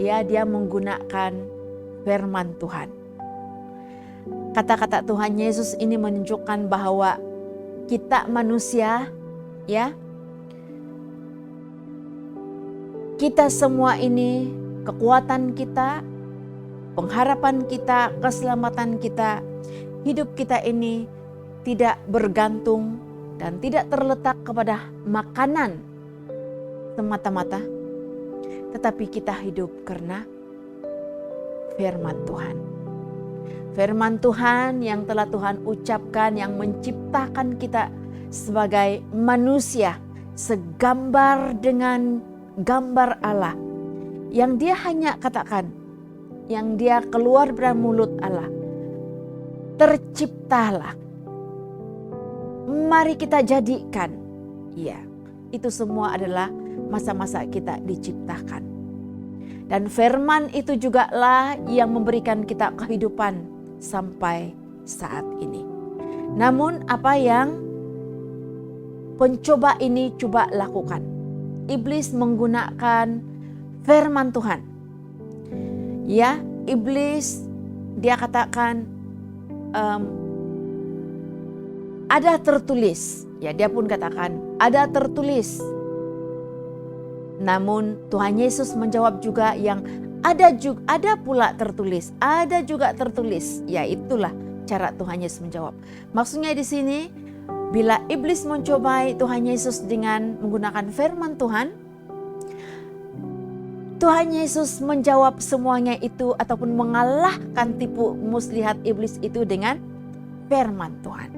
Ya, dia menggunakan firman Tuhan. Kata-kata Tuhan Yesus ini menunjukkan bahwa kita manusia, ya, kita semua ini, kekuatan kita, pengharapan kita, keselamatan kita, hidup kita ini tidak bergantung dan tidak terletak kepada makanan semata-mata, tetapi kita hidup karena firman Tuhan. Firman Tuhan yang telah Tuhan ucapkan, yang menciptakan kita sebagai manusia segambar dengan gambar Allah, yang dia hanya katakan, yang dia keluar dari mulut Allah, terciptalah. Mari kita jadikan, ya, itu semua adalah masa-masa kita diciptakan. Dan firman itu juga lah yang memberikan kita kehidupan sampai saat ini. Namun apa yang pencoba ini coba lakukan? Iblis menggunakan firman Tuhan. Ya, iblis dia katakan, ada tertulis. Ya, dia pun katakan ada tertulis. Namun Tuhan Yesus menjawab juga yang ada pula tertulis, ada juga tertulis. Ya, itulah cara Tuhan Yesus menjawab. Maksudnya di sini, bila iblis mencobai Tuhan Yesus dengan menggunakan firman Tuhan, Tuhan Yesus menjawab semuanya itu ataupun mengalahkan tipu muslihat iblis itu dengan firman Tuhan.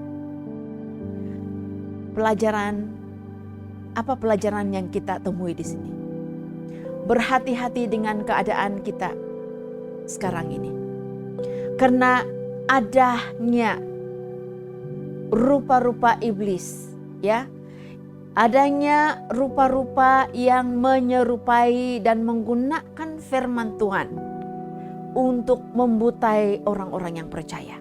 Apa pelajaran yang kita temui di sini? Berhati-hati dengan keadaan kita sekarang ini. Karena adanya rupa-rupa iblis, ya. Adanya rupa-rupa yang menyerupai dan menggunakan firman Tuhan untuk membutai orang-orang yang percaya.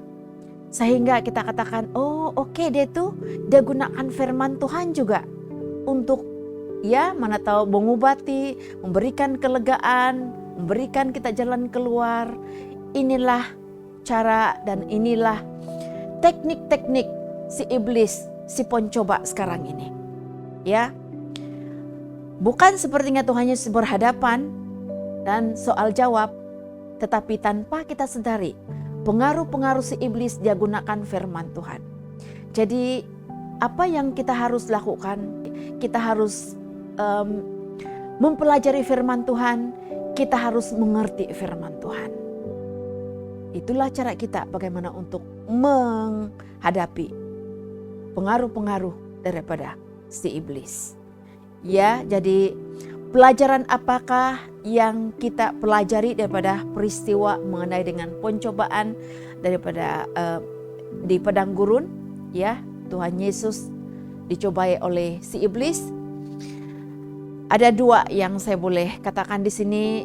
Sehingga kita katakan, oh oke, dia gunakan firman Tuhan juga untuk mana tahu mengobati, memberikan kelegaan, memberikan kita jalan keluar. Inilah cara dan inilah teknik-teknik si iblis, si pencoba sekarang ini. Ya, bukan sepertinya Tuhan Yesus berhadapan dan soal jawab, tetapi tanpa kita sadari pengaruh-pengaruh si iblis dia gunakan firman Tuhan. Jadi apa yang kita harus lakukan? Kita harus mempelajari firman Tuhan, kita harus mengerti firman Tuhan. Itulah cara kita bagaimana untuk menghadapi pengaruh-pengaruh daripada si iblis. Ya, jadi pelajaran apakah yang kita pelajari daripada peristiwa mengenai dengan pencobaan daripada di padang gurun, ya, Tuhan Yesus dicobai oleh si iblis. Ada dua yang saya boleh katakan di sini,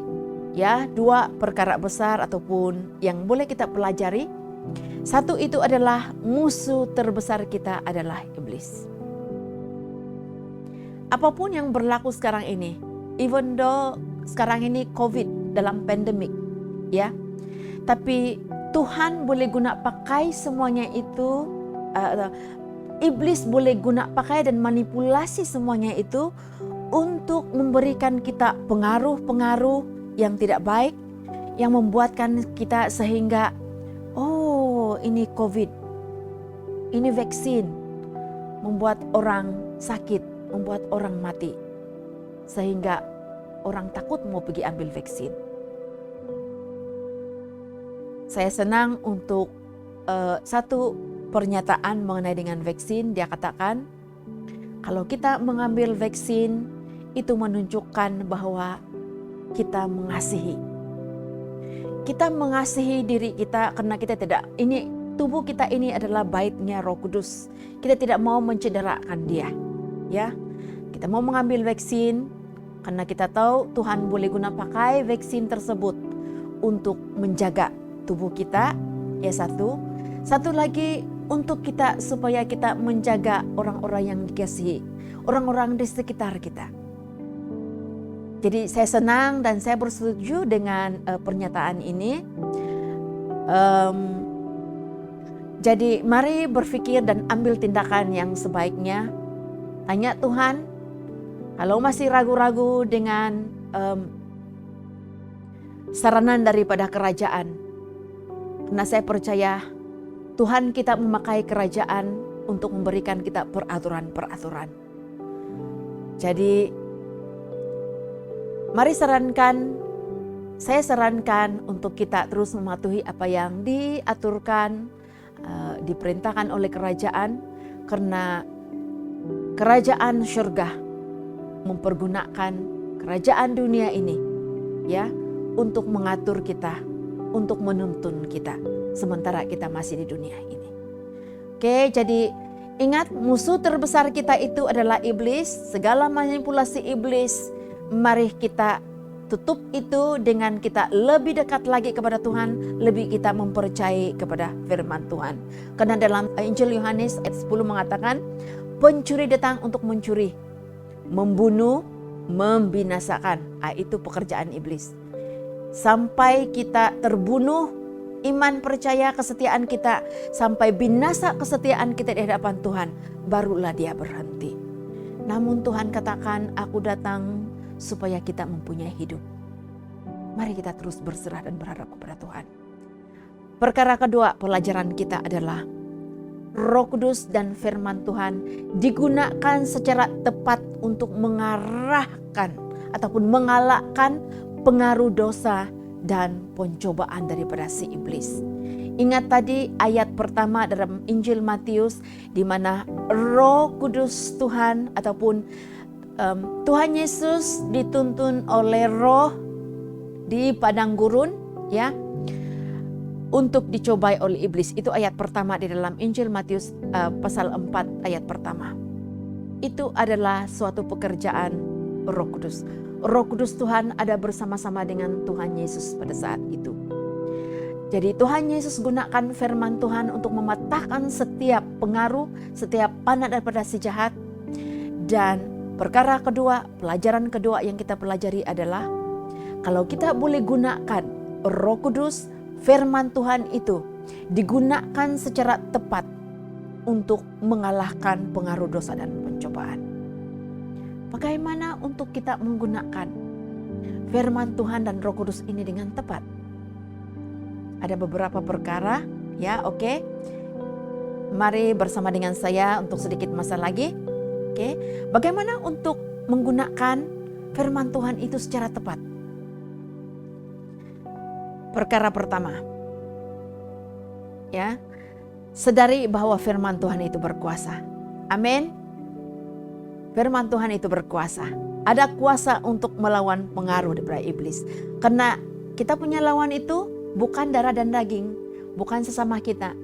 ya, dua perkara besar ataupun yang boleh kita pelajari. Satu itu adalah musuh terbesar kita adalah iblis. Apapun yang berlaku sekarang ini, even though sekarang ini COVID dalam pandemik, ya, tapi Tuhan boleh guna pakai semuanya itu, iblis boleh guna pakai dan manipulasi semuanya itu untuk memberikan kita pengaruh-pengaruh yang tidak baik, yang membuatkan kita sehingga, oh ini COVID, ini vaksin, membuat orang sakit, membuat orang mati, sehingga orang takut mau pergi ambil vaksin. Saya senang untuk satu pernyataan mengenai dengan vaksin. Dia katakan, kalau kita mengambil vaksin, itu menunjukkan bahwa kita mengasihi. Kita mengasihi diri kita karena kita tidak, tubuh kita ini adalah baitnya Roh Kudus. Kita tidak mau mencederakan dia. Ya, kita mau mengambil vaksin karena kita tahu Tuhan boleh guna pakai vaksin tersebut untuk menjaga tubuh kita. Ya, satu lagi untuk kita supaya kita menjaga orang-orang yang dikasihi, orang-orang di sekitar kita. Jadi saya senang dan saya bersetuju dengan pernyataan ini. Jadi mari berpikir dan ambil tindakan yang sebaiknya. Tanya Tuhan, kalau masih ragu-ragu dengan saranan daripada kerajaan. Karena saya percaya Tuhan kita memakai kerajaan untuk memberikan kita peraturan-peraturan. Jadi mari saya sarankan untuk kita terus mematuhi apa yang diaturkan, diperintahkan oleh kerajaan. Karena kerajaan surga mempergunakan kerajaan dunia ini, ya, untuk mengatur kita, untuk menuntun kita sementara kita masih di dunia ini. Oke, jadi ingat musuh terbesar kita itu adalah iblis, segala manipulasi iblis. Mari kita tutup itu dengan kita lebih dekat lagi kepada Tuhan, lebih kita mempercayai kepada firman Tuhan. Karena dalam Injil Yohanes ayat 10 mengatakan, pencuri datang untuk mencuri, membunuh, membinasakan. Itu pekerjaan iblis. Sampai kita terbunuh, iman, percaya, kesetiaan kita, sampai binasa kesetiaan kita di hadapan Tuhan, barulah dia berhenti. Namun Tuhan katakan, aku datang supaya kita mempunyai hidup. Mari kita terus berserah dan berharap kepada Tuhan. Perkara kedua, pelajaran kita adalah Roh Kudus dan firman Tuhan digunakan secara tepat untuk mengarahkan ataupun mengalahkan pengaruh dosa dan pencobaan daripada si iblis. Ingat tadi ayat pertama dalam Injil Matius di mana Roh Kudus Tuhan ataupun Tuhan Yesus dituntun oleh Roh di padang gurun, ya, untuk dicobai oleh iblis. Itu ayat pertama di dalam Injil Matius pasal 4 ayat pertama. Itu adalah suatu pekerjaan Roh Kudus. Roh Kudus Tuhan ada bersama-sama dengan Tuhan Yesus pada saat itu. Jadi Tuhan Yesus gunakan firman Tuhan untuk mematahkan setiap pengaruh, setiap panah daripada si jahat. Dan perkara kedua, pelajaran kedua yang kita pelajari adalah kalau kita boleh gunakan Roh Kudus, firman Tuhan itu digunakan secara tepat untuk mengalahkan pengaruh dosa dan pencobaan. Bagaimana untuk kita menggunakan firman Tuhan dan Roh Kudus ini dengan tepat? Ada beberapa perkara, ya, oke. Mari bersama dengan saya untuk sedikit masa lagi. Oke. Bagaimana untuk menggunakan firman Tuhan itu secara tepat? Perkara pertama, ya, sadari bahwa firman Tuhan itu berkuasa. Amin. Firman Tuhan itu berkuasa. Ada kuasa untuk melawan pengaruh daripada iblis. Karena kita punya lawan itu bukan darah dan daging, bukan sesama kita,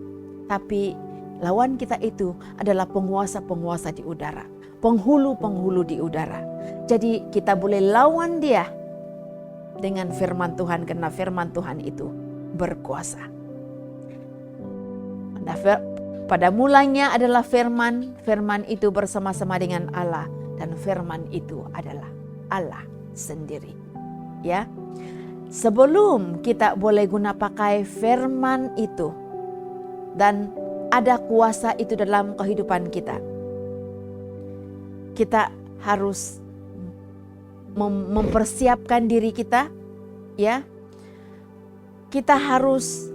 tapi lawan kita itu adalah penguasa-penguasa di udara, penghulu-penghulu di udara. Jadi kita boleh lawan dia dengan firman Tuhan karena firman Tuhan itu berkuasa. Pada mulanya adalah firman, firman itu bersama-sama dengan Allah dan firman itu adalah Allah sendiri. Ya. Sebelum kita boleh guna pakai firman itu dan ada kuasa itu dalam kehidupan kita, kita harus mempersiapkan diri kita, ya. Kita harus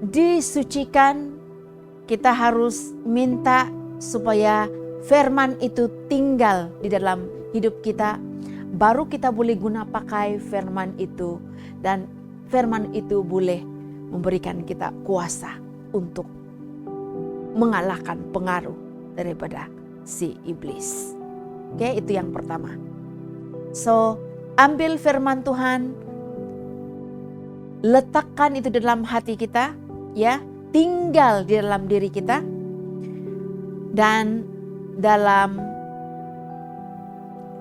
disucikan, kita harus minta supaya firman itu tinggal di dalam hidup kita. Baru kita boleh guna pakai firman itu dan firman itu boleh memberikan kita kuasa untuk mengalahkan pengaruh daripada si iblis. Oke, itu yang pertama. So, ambil firman Tuhan, letakkan itu dalam hati kita, ya, tinggal di dalam diri kita. Dan dalam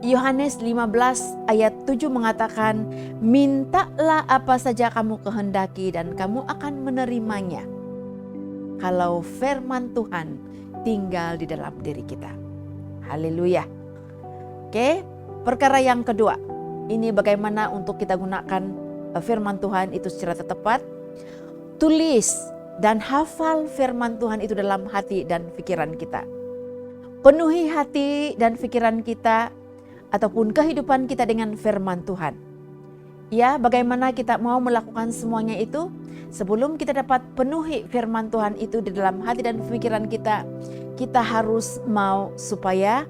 Yohanes 15 ayat 7 mengatakan, mintalah apa saja kamu kehendaki dan kamu akan menerimanya. Kalau firman Tuhan tinggal di dalam diri kita. Haleluya. Oke, perkara yang kedua. Ini bagaimana untuk kita gunakan firman Tuhan itu secara tepat. Tulis dan hafal firman Tuhan itu dalam hati dan pikiran kita. Penuhi hati dan pikiran kita ataupun kehidupan kita dengan firman Tuhan. Ya, bagaimana kita mau melakukan semuanya itu? Sebelum kita dapat penuhi firman Tuhan itu di dalam hati dan pikiran kita, kita harus mau supaya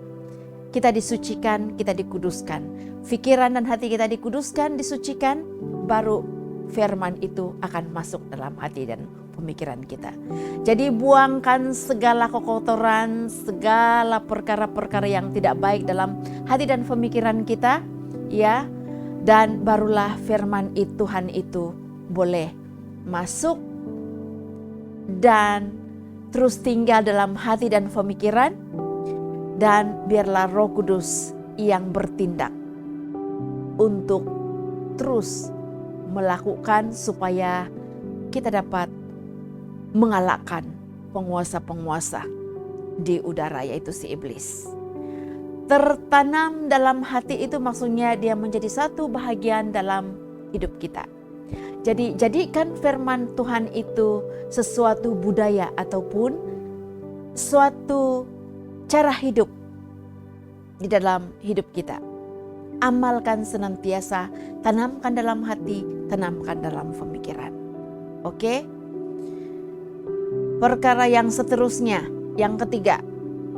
kita disucikan, kita dikuduskan. Pikiran dan hati kita dikuduskan, disucikan, baru firman itu akan masuk dalam hati dan pemikiran kita. Jadi buangkan segala kekotoran, segala perkara-perkara yang tidak baik dalam hati dan pemikiran kita, ya. Dan barulah firman Tuhan itu boleh masuk dan terus tinggal dalam hati dan pemikiran, dan biarlah Roh Kudus yang bertindak untuk terus melakukan supaya kita dapat mengalahkan penguasa-penguasa di udara, yaitu si iblis. Tertanam dalam hati itu maksudnya dia menjadi satu bahagian dalam hidup kita. Jadi jadikan firman Tuhan itu sesuatu budaya ataupun suatu cara hidup di dalam hidup kita. Amalkan senantiasa, tanamkan dalam hati, tanamkan dalam pemikiran. Oke? Perkara yang seterusnya, yang ketiga,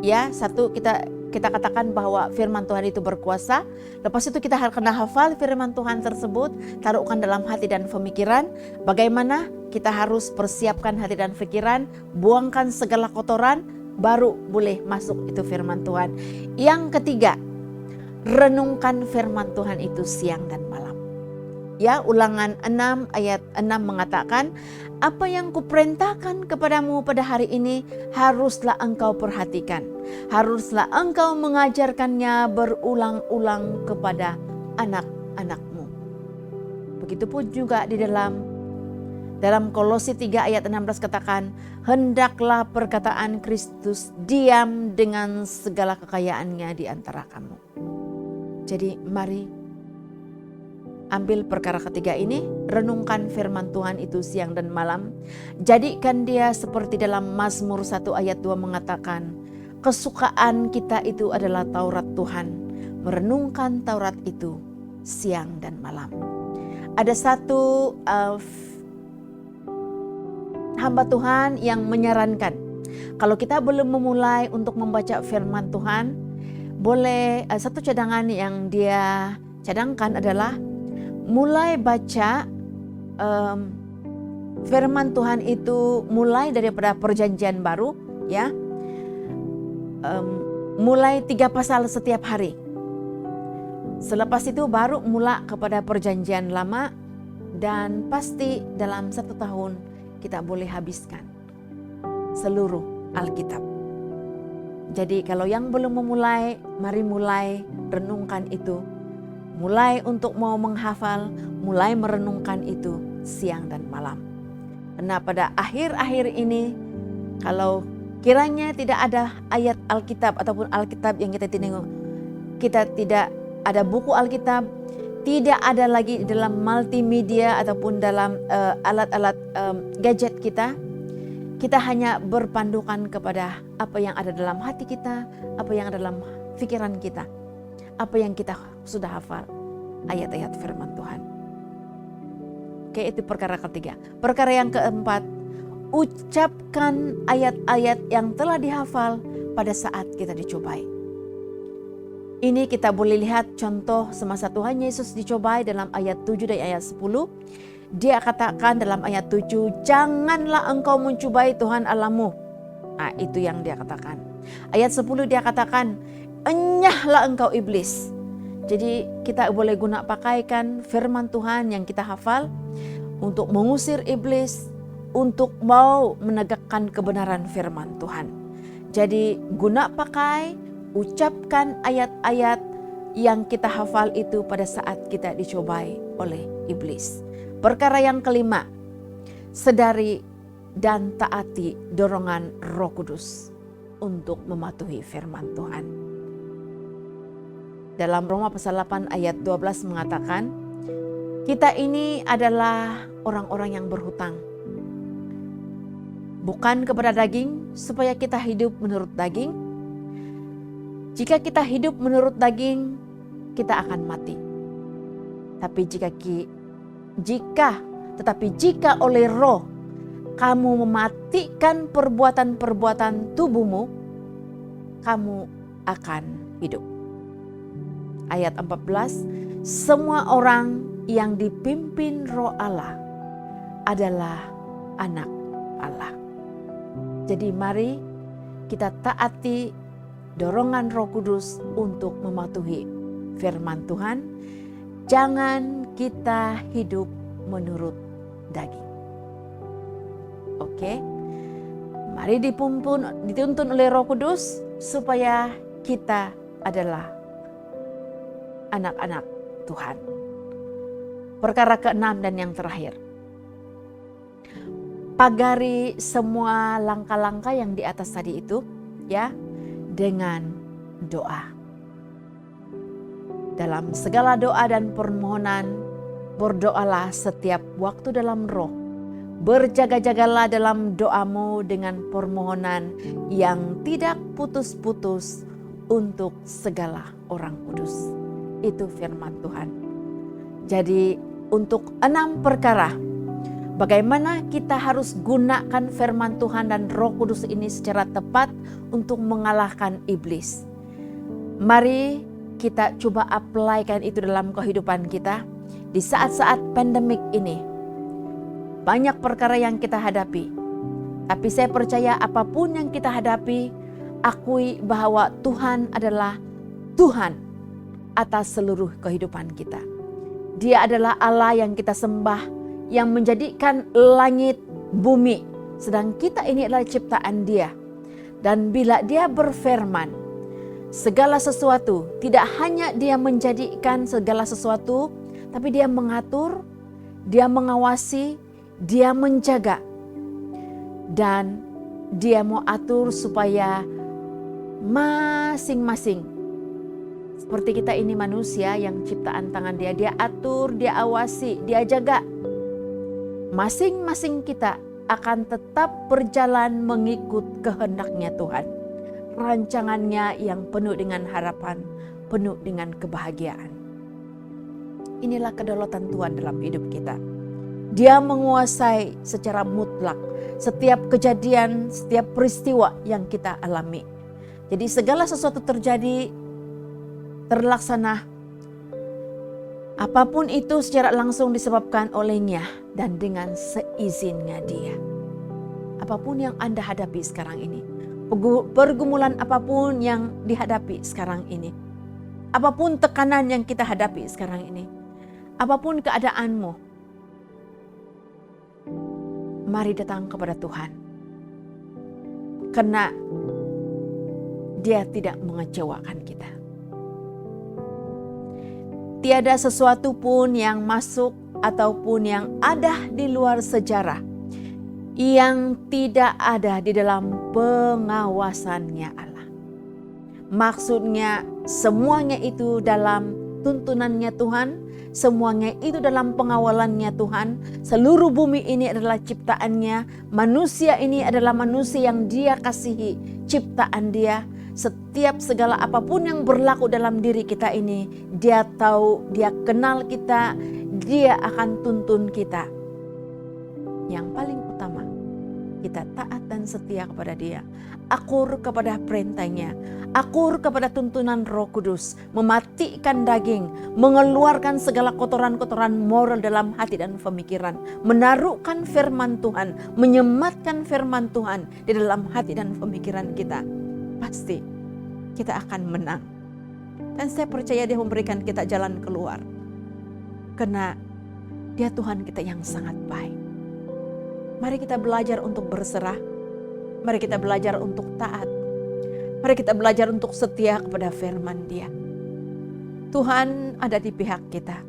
ya, satu kita kita katakan bahwa firman Tuhan itu berkuasa. Lepas itu kita kena hafal firman Tuhan tersebut, taruhkan dalam hati dan pemikiran. Bagaimana kita harus persiapkan hati dan pikiran, buangkan segala kotoran, baru boleh masuk itu firman Tuhan. Yang ketiga, renungkan firman Tuhan itu siang dan malam. Ya, Ulangan 6 ayat 6 mengatakan, apa yang kuperintahkan kepadamu pada hari ini haruslah engkau perhatikan. Haruslah engkau mengajarkannya berulang-ulang kepada anak-anakmu. Begitupun juga di dalam Kolose 3 ayat 16 katakan, hendaklah perkataan Kristus diam dengan segala kekayaannya di antara kamu. Jadi mari ambil perkara ketiga ini, renungkan firman Tuhan itu siang dan malam. Jadikan dia seperti dalam Mazmur 1 ayat 2 mengatakan, kesukaan kita itu adalah Taurat Tuhan. Merenungkan Taurat itu siang dan malam. Ada satu hamba Tuhan yang menyarankan, kalau kita belum memulai untuk membaca firman Tuhan, boleh satu cadangan yang dia cadangkan adalah mulai baca firman Tuhan itu mulai daripada perjanjian baru, ya, mulai 3 pasal setiap hari. Selepas itu baru mula kepada perjanjian lama, dan pasti dalam 1 tahun kita boleh habiskan seluruh Alkitab. Jadi kalau yang belum memulai, mari mulai renungkan itu. Mulai untuk mau menghafal, mulai merenungkan itu siang dan malam. Karena pada akhir-akhir ini, kalau kiranya tidak ada ayat Alkitab ataupun Alkitab yang kita tengok, kita tidak ada buku Alkitab, tidak ada lagi dalam multimedia ataupun dalam alat-alat gadget kita hanya berpandukan kepada apa yang ada dalam hati kita, apa yang ada dalam pikiran kita, apa yang kita sudah hafal, ayat-ayat firman Tuhan. Oke, itu perkara ketiga. Perkara yang keempat, ucapkan ayat-ayat yang telah dihafal pada saat kita dicobai. Ini kita boleh lihat contoh semasa Tuhan Yesus dicobai dalam ayat 7 dan ayat 10. Dia katakan dalam ayat 7, janganlah engkau mencobai Tuhan Allahmu. Nah, itu yang dia katakan. Ayat 10 dia katakan, enyahlah engkau iblis. Jadi kita boleh guna pakaikan firman Tuhan yang kita hafal untuk mengusir iblis, untuk mau menegakkan kebenaran firman Tuhan. Jadi guna pakai, ucapkan ayat-ayat yang kita hafal itu pada saat kita dicobai oleh iblis. Perkara yang kelima, sedari dan taati dorongan Roh Kudus untuk mematuhi firman Tuhan. Dalam Roma pasal 8 ayat 12 mengatakan, kita ini adalah orang-orang yang berhutang. Bukan kepada daging supaya kita hidup menurut daging. Jika kita hidup menurut daging, kita akan mati. Tapi jika oleh Roh kamu mematikan perbuatan-perbuatan tubuhmu, kamu akan hidup. Ayat 14, semua orang yang dipimpin Roh Allah adalah anak Allah. Jadi mari kita taati dorongan Roh Kudus untuk mematuhi firman Tuhan. Jangan kita hidup menurut daging. Oke? Mari dituntun oleh Roh Kudus supaya kita adalah anak-anak Tuhan. Perkara keenam dan yang terakhir. Pagari semua langkah-langkah yang di atas tadi itu, ya, dengan doa. Dalam segala doa dan permohonan, berdoalah setiap waktu dalam roh. Berjaga-jagalah dalam doamu dengan permohonan yang tidak putus-putus untuk segala orang kudus. Itu firman Tuhan. Jadi untuk 6 perkara, bagaimana kita harus gunakan firman Tuhan dan Roh Kudus ini secara tepat untuk mengalahkan iblis. Mari kita coba aplikasikan itu dalam kehidupan kita. Di saat-saat pandemik ini, banyak perkara yang kita hadapi. Tapi saya percaya apapun yang kita hadapi, akui bahwa Tuhan adalah Tuhan atas seluruh kehidupan kita. Dia adalah Allah yang kita sembah, yang menjadikan langit, bumi. Sedang kita ini adalah ciptaan Dia. Dan bila Dia berfirman, segala sesuatu, tidak hanya Dia menjadikan segala sesuatu, tapi Dia mengatur, Dia mengawasi, Dia menjaga. Dan Dia mau atur supaya masing-masing, seperti kita ini manusia yang ciptaan tangan Dia, Dia atur, Dia awasi, Dia jaga. Masing-masing kita akan tetap berjalan mengikut kehendak-Nya Tuhan. Rancangan-Nya yang penuh dengan harapan, penuh dengan kebahagiaan. Inilah kedaulatan Tuhan dalam hidup kita. Dia menguasai secara mutlak setiap kejadian, setiap peristiwa yang kita alami. Jadi segala sesuatu terjadi, terlaksana, apapun itu secara langsung disebabkan olehnya dan dengan seizinnya Dia. Apapun yang Anda hadapi sekarang ini, pergumulan apapun yang dihadapi sekarang ini, apapun tekanan yang kita hadapi sekarang ini, apapun keadaanmu, mari datang kepada Tuhan. Karena Dia tidak mengecewakan kita. Tiada sesuatu pun yang masuk ataupun yang ada di luar sejarah yang tidak ada di dalam pengawasannya Allah. Maksudnya semuanya itu dalam tuntunannya Tuhan, semuanya itu dalam pengawalannya Tuhan. Seluruh bumi ini adalah ciptaannya, manusia ini adalah manusia yang Dia kasihi, ciptaan Dia. Setiap segala apapun yang berlaku dalam diri kita ini, Dia tahu, Dia kenal kita, Dia akan tuntun kita. Yang paling utama, kita taat dan setia kepada Dia, akur kepada perintahnya, akur kepada tuntunan Roh Kudus, mematikan daging, mengeluarkan segala kotoran-kotoran moral dalam hati dan pemikiran, menaruhkan firman Tuhan, menyematkan firman Tuhan di dalam hati dan pemikiran kita. Pasti kita akan menang. Dan saya percaya Dia memberikan kita jalan keluar. Karena Dia Tuhan kita yang sangat baik. Mari kita belajar untuk berserah. Mari kita belajar untuk taat. Mari kita belajar untuk setia kepada firman Dia. Tuhan ada di pihak kita.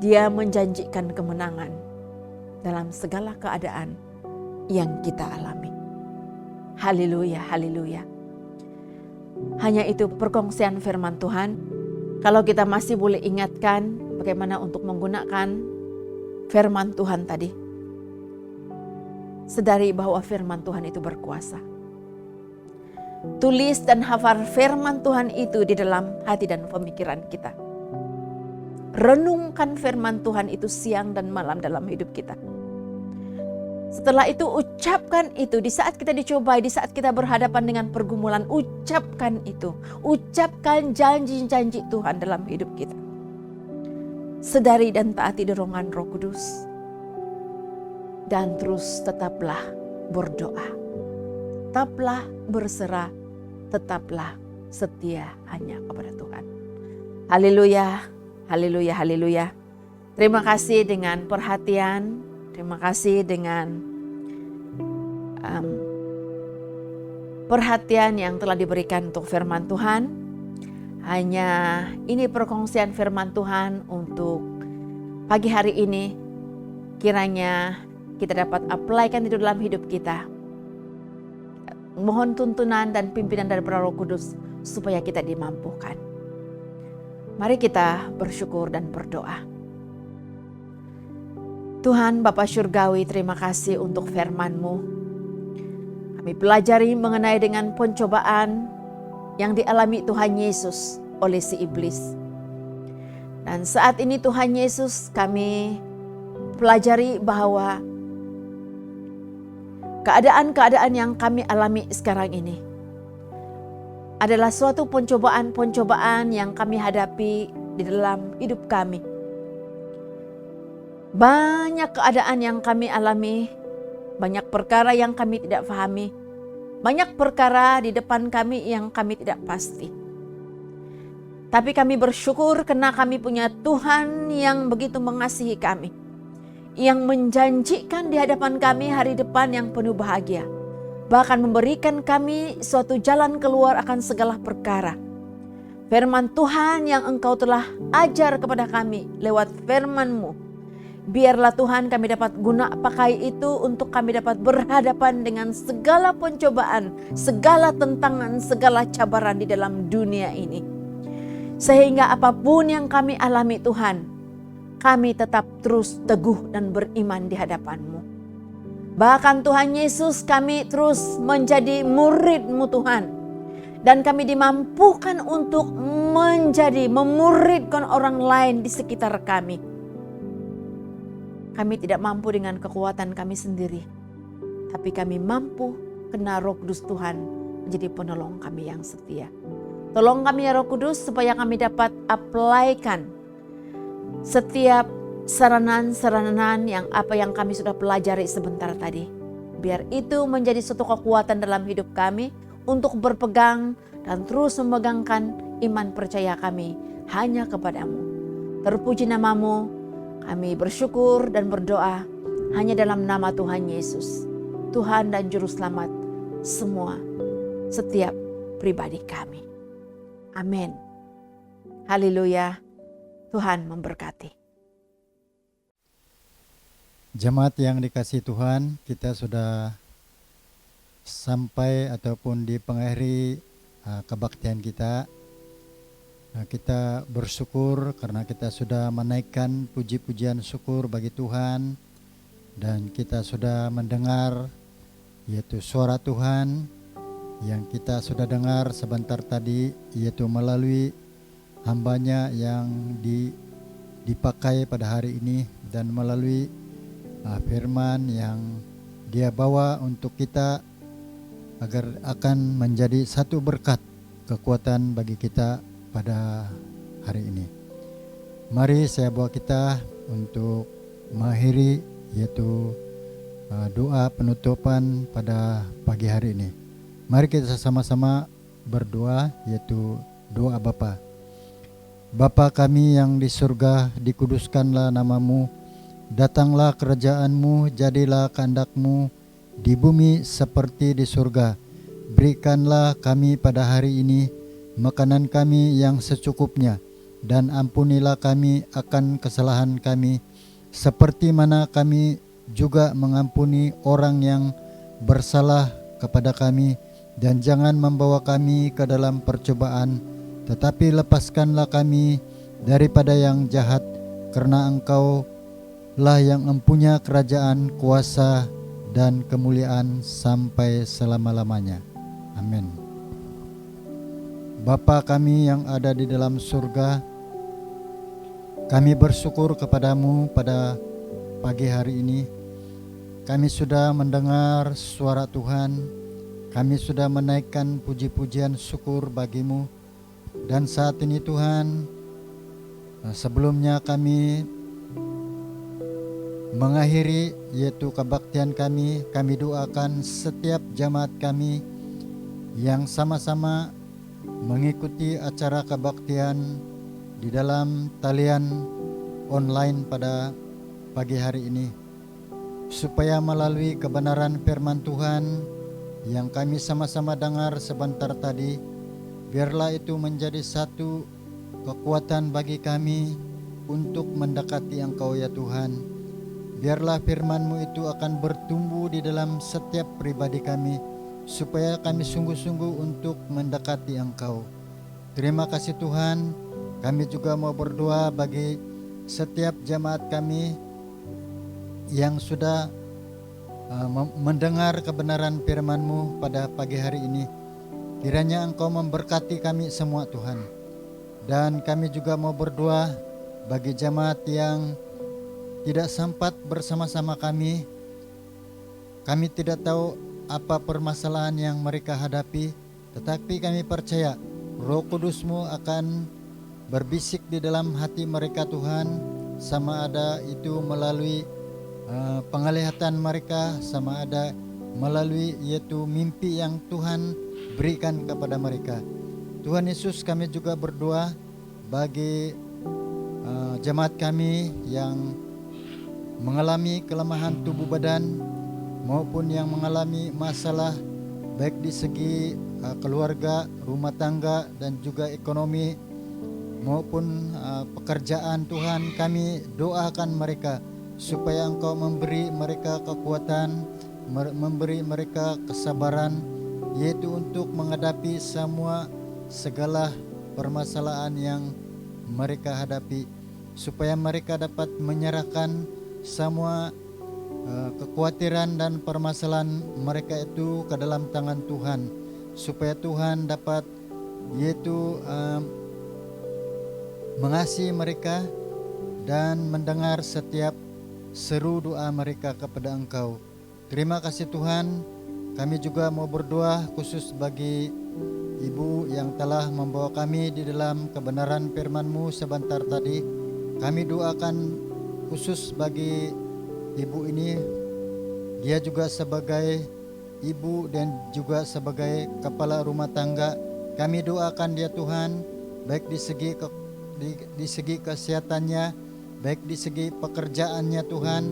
Dia menjanjikan kemenangan dalam segala keadaan yang kita alami. Haleluya, haleluya. Hanya itu perkongsian firman Tuhan. Kalau kita masih boleh ingatkan bagaimana untuk menggunakan firman Tuhan tadi. Sadari bahwa firman Tuhan itu berkuasa. Tulis dan hafal firman Tuhan itu di dalam hati dan pemikiran kita. Renungkan firman Tuhan itu siang dan malam dalam hidup kita. Setelah itu ucapkan itu di saat kita dicobai, di saat kita berhadapan dengan pergumulan, ucapkan itu. Ucapkan janji-janji Tuhan dalam hidup kita. Sedari dan taati dorongan Roh Kudus. Dan terus tetaplah berdoa. Tetaplah berserah, tetaplah setia hanya kepada Tuhan. Haleluya, haleluya, haleluya. Terima kasih dengan perhatian. Terima kasih dengan perhatian yang telah diberikan untuk firman Tuhan. Hanya ini perkongsian firman Tuhan untuk pagi hari ini. Kiranya kita dapat aplikasikan itu dalam hidup kita. Mohon tuntunan dan pimpinan dari Roh Kudus supaya kita dimampukan. Mari kita bersyukur dan berdoa. Tuhan Bapa Syurgawi, terima kasih untuk firman-Mu. Kami pelajari mengenai dengan pencobaan yang dialami Tuhan Yesus oleh si iblis. Dan saat ini Tuhan Yesus, kami pelajari bahwa keadaan-keadaan yang kami alami sekarang ini adalah suatu pencobaan-pencobaan yang kami hadapi di dalam hidup kami. Banyak keadaan yang kami alami, banyak perkara yang kami tidak pahami, banyak perkara di depan kami yang kami tidak pasti. Tapi kami bersyukur karena kami punya Tuhan yang begitu mengasihi kami, yang menjanjikan di hadapan kami hari depan yang penuh bahagia, bahkan memberikan kami suatu jalan keluar akan segala perkara. Firman Tuhan yang Engkau telah ajar kepada kami lewat firman-Mu, biarlah Tuhan kami dapat guna pakai itu untuk kami dapat berhadapan dengan segala pencobaan, segala tentangan, segala cabaran di dalam dunia ini. Sehingga apapun yang kami alami Tuhan, kami tetap terus teguh dan beriman di hadapan-Mu. Bahkan Tuhan Yesus, kami terus menjadi murid-Mu Tuhan. Dan kami dimampukan untuk memuridkan orang lain di sekitar kami. Kami tidak mampu dengan kekuatan kami sendiri. Tapi kami mampu karena Roh Kudus Tuhan menjadi penolong kami yang setia. Tolong kami ya Roh Kudus supaya kami dapat apply-kan setiap saranan-saranan yang kami sudah pelajari sebentar tadi. Biar itu menjadi suatu kekuatan dalam hidup kami untuk berpegang dan terus memegangkan iman percaya kami hanya kepadamu. Terpuji namamu, kami bersyukur dan berdoa hanya dalam nama Tuhan Yesus, Tuhan dan Juru Selamat semua, setiap pribadi kami. Amin. Haleluya. Tuhan memberkati. Jemaat yang dikasihi Tuhan, kita sudah sampai ataupun di pengakhiri kebaktian kita. Kita bersyukur karena kita sudah menaikkan puji-pujian syukur bagi Tuhan, dan kita sudah mendengar yaitu suara Tuhan yang kita sudah dengar sebentar tadi, yaitu melalui hambanya yang dipakai pada hari ini, dan melalui firman yang dia bawa untuk kita agar akan menjadi satu berkat kekuatan bagi kita pada hari ini. Mari saya bawa kita untuk mengakhiri yaitu doa penutupan pada pagi hari ini. Mari kita sama-sama berdoa, yaitu doa Bapa. Bapa kami yang di surga, dikuduskanlah namamu, datanglah kerajaan-Mu, jadilah kehendak-Mu di bumi seperti di surga. Berikanlah kami pada hari ini makanan kami yang secukupnya, dan ampunilah kami akan kesalahan kami, seperti mana kami juga mengampuni orang yang bersalah kepada kami. Dan jangan membawa kami ke dalam percobaan, tetapi lepaskanlah kami daripada yang jahat, karena Engkau lah yang mempunyai kerajaan, kuasa, dan kemuliaan sampai selama-lamanya. Amin. Bapa kami yang ada di dalam surga, kami bersyukur kepadamu pada pagi hari ini. Kami sudah mendengar suara Tuhan, kami sudah menaikkan puji-pujian syukur bagimu. Dan saat ini Tuhan, sebelumnya kami mengakhiri yaitu kebaktian kami doakan setiap jemaat kami yang sama-sama mengikuti acara kebaktian di dalam talian online pada pagi hari ini, supaya melalui kebenaran firman Tuhan yang kami sama-sama dengar sebentar tadi, biarlah itu menjadi satu kekuatan bagi kami untuk mendekati Engkau ya Tuhan. Biarlah firman-Mu itu akan bertumbuh di dalam setiap pribadi kami, supaya kami sungguh-sungguh untuk mendekati Engkau. Terima kasih Tuhan. Kami juga mau berdoa bagi setiap jemaat kami yang sudah mendengar kebenaran firman-Mu pada pagi hari ini. Kiranya Engkau memberkati kami semua Tuhan. Dan kami juga mau berdoa bagi jemaat yang tidak sempat bersama-sama kami. Kami tidak tahu apa permasalahan yang mereka hadapi, Tetapi kami percaya Roh Kudus-Mu akan berbisik di dalam hati mereka Tuhan, sama ada itu melalui penglihatan mereka, sama ada melalui yaitu mimpi yang Tuhan berikan kepada mereka. Tuhan Yesus, kami juga berdoa bagi jemaat kami yang mengalami kelemahan tubuh badan maupun yang mengalami masalah baik di segi keluarga, rumah tangga dan juga ekonomi maupun pekerjaan. Tuhan, kami doakan mereka supaya Engkau memberi mereka kekuatan, memberi mereka kesabaran, yaitu untuk menghadapi segala permasalahan yang mereka hadapi, supaya mereka dapat menyerahkan semua kekhawatiran dan permasalahan mereka itu ke dalam tangan Tuhan, supaya Tuhan dapat yaitu mengasihi mereka dan mendengar setiap seru doa mereka kepada Engkau. Terima kasih Tuhan. Kami juga mau berdoa khusus bagi Ibu yang telah membawa kami di dalam kebenaran firman-Mu sebentar tadi. Kami doakan khusus bagi Ibu ini. Dia juga sebagai ibu dan juga sebagai kepala rumah tangga. Kami doakan dia Tuhan, baik di segi kesehatannya, baik di segi pekerjaannya Tuhan.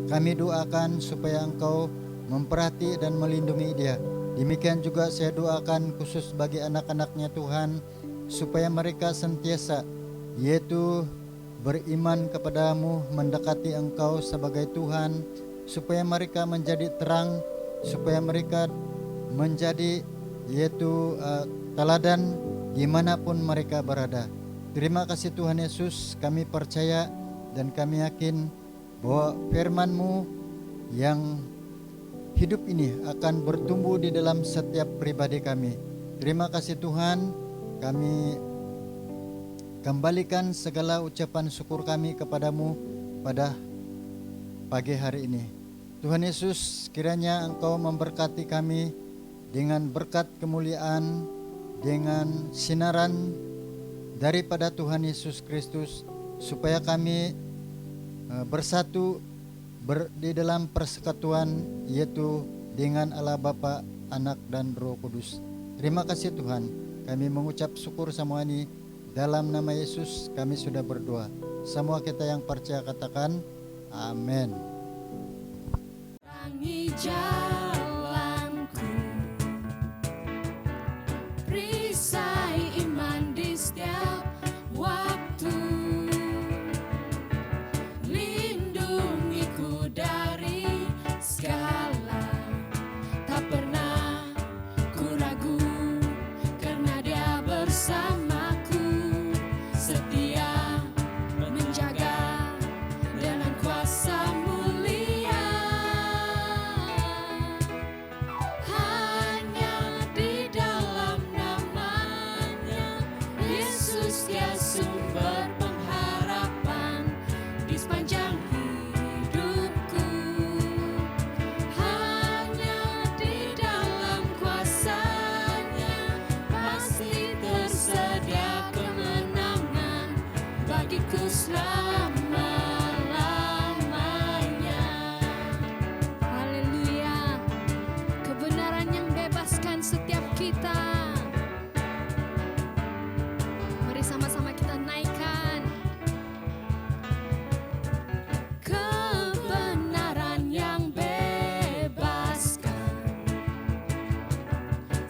Kami doakan supaya Engkau memperhati dan melindungi dia. Demikian juga saya doakan khusus bagi anak-anaknya Tuhan, supaya mereka senantiasa yaitu beriman kepadamu, mendekati Engkau sebagai Tuhan, supaya mereka menjadi terang, supaya mereka menjadi yaitu teladan dimanapun mereka berada. Terima kasih Tuhan Yesus, kami percaya dan kami yakin bahwa firman-Mu yang hidup ini akan bertumbuh di dalam setiap pribadi kami. Terima kasih Tuhan, kami kembalikan segala ucapan syukur kami kepadamu pada pagi hari ini. Tuhan Yesus, kiranya Engkau memberkati kami dengan berkat kemuliaan, dengan sinaran daripada Tuhan Yesus Kristus, supaya kami bersatu di dalam persekutuan, yaitu dengan Allah Bapa, Anak dan Roh Kudus. Terima kasih Tuhan, kami mengucap syukur semua ini dalam nama Yesus kami sudah berdoa. Semua kita yang percaya katakan amin. Terangi jalanku, perisai iman di setiap waktu, lindungiku dari segala, tak pernah ku ragu, karena Dia bersamaku, setia menjaga dengan kuasa mulia. Hanya di dalam namanya Yesus, Dia sumber pengharapan di sepanjang hidupku. Hanya di dalam kuasa-Nya pasti tersedia kemenangan bagiku selama-lamanya. Haleluya. Kebenaran yang bebaskan setiap kita. Mari sama-sama kita naikkan. Kebenaran yang bebaskan,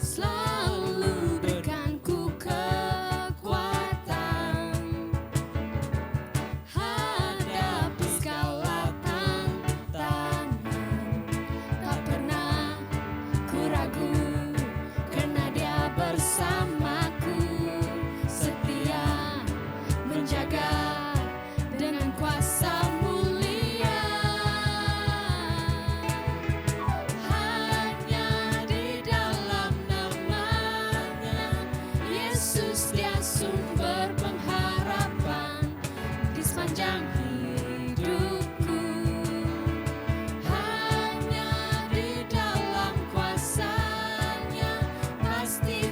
selalu berikan ku kekuatan, hadapi segala tantangan. Tak pernah ku ragu, karena Dia bersamaku, setia menjaga dengan kuasa mulia. Hanya di dalam namanya Yesus, Dia sumber pengharapan di sepanjang hidupku. Hanya di dalam kuasa-Nya pasti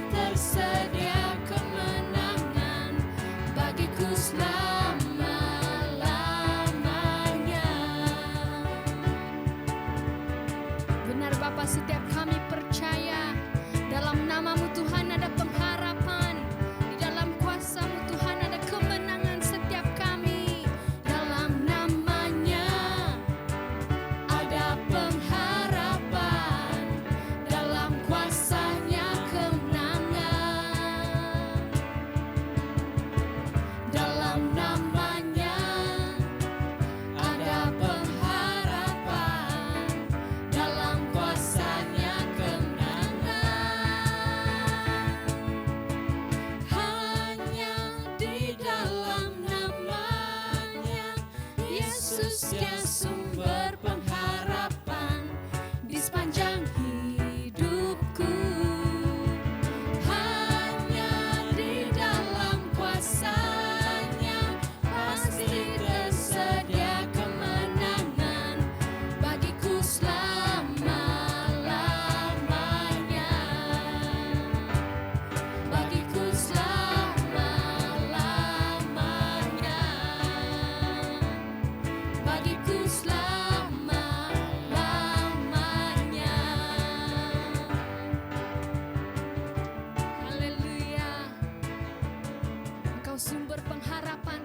berpengharapan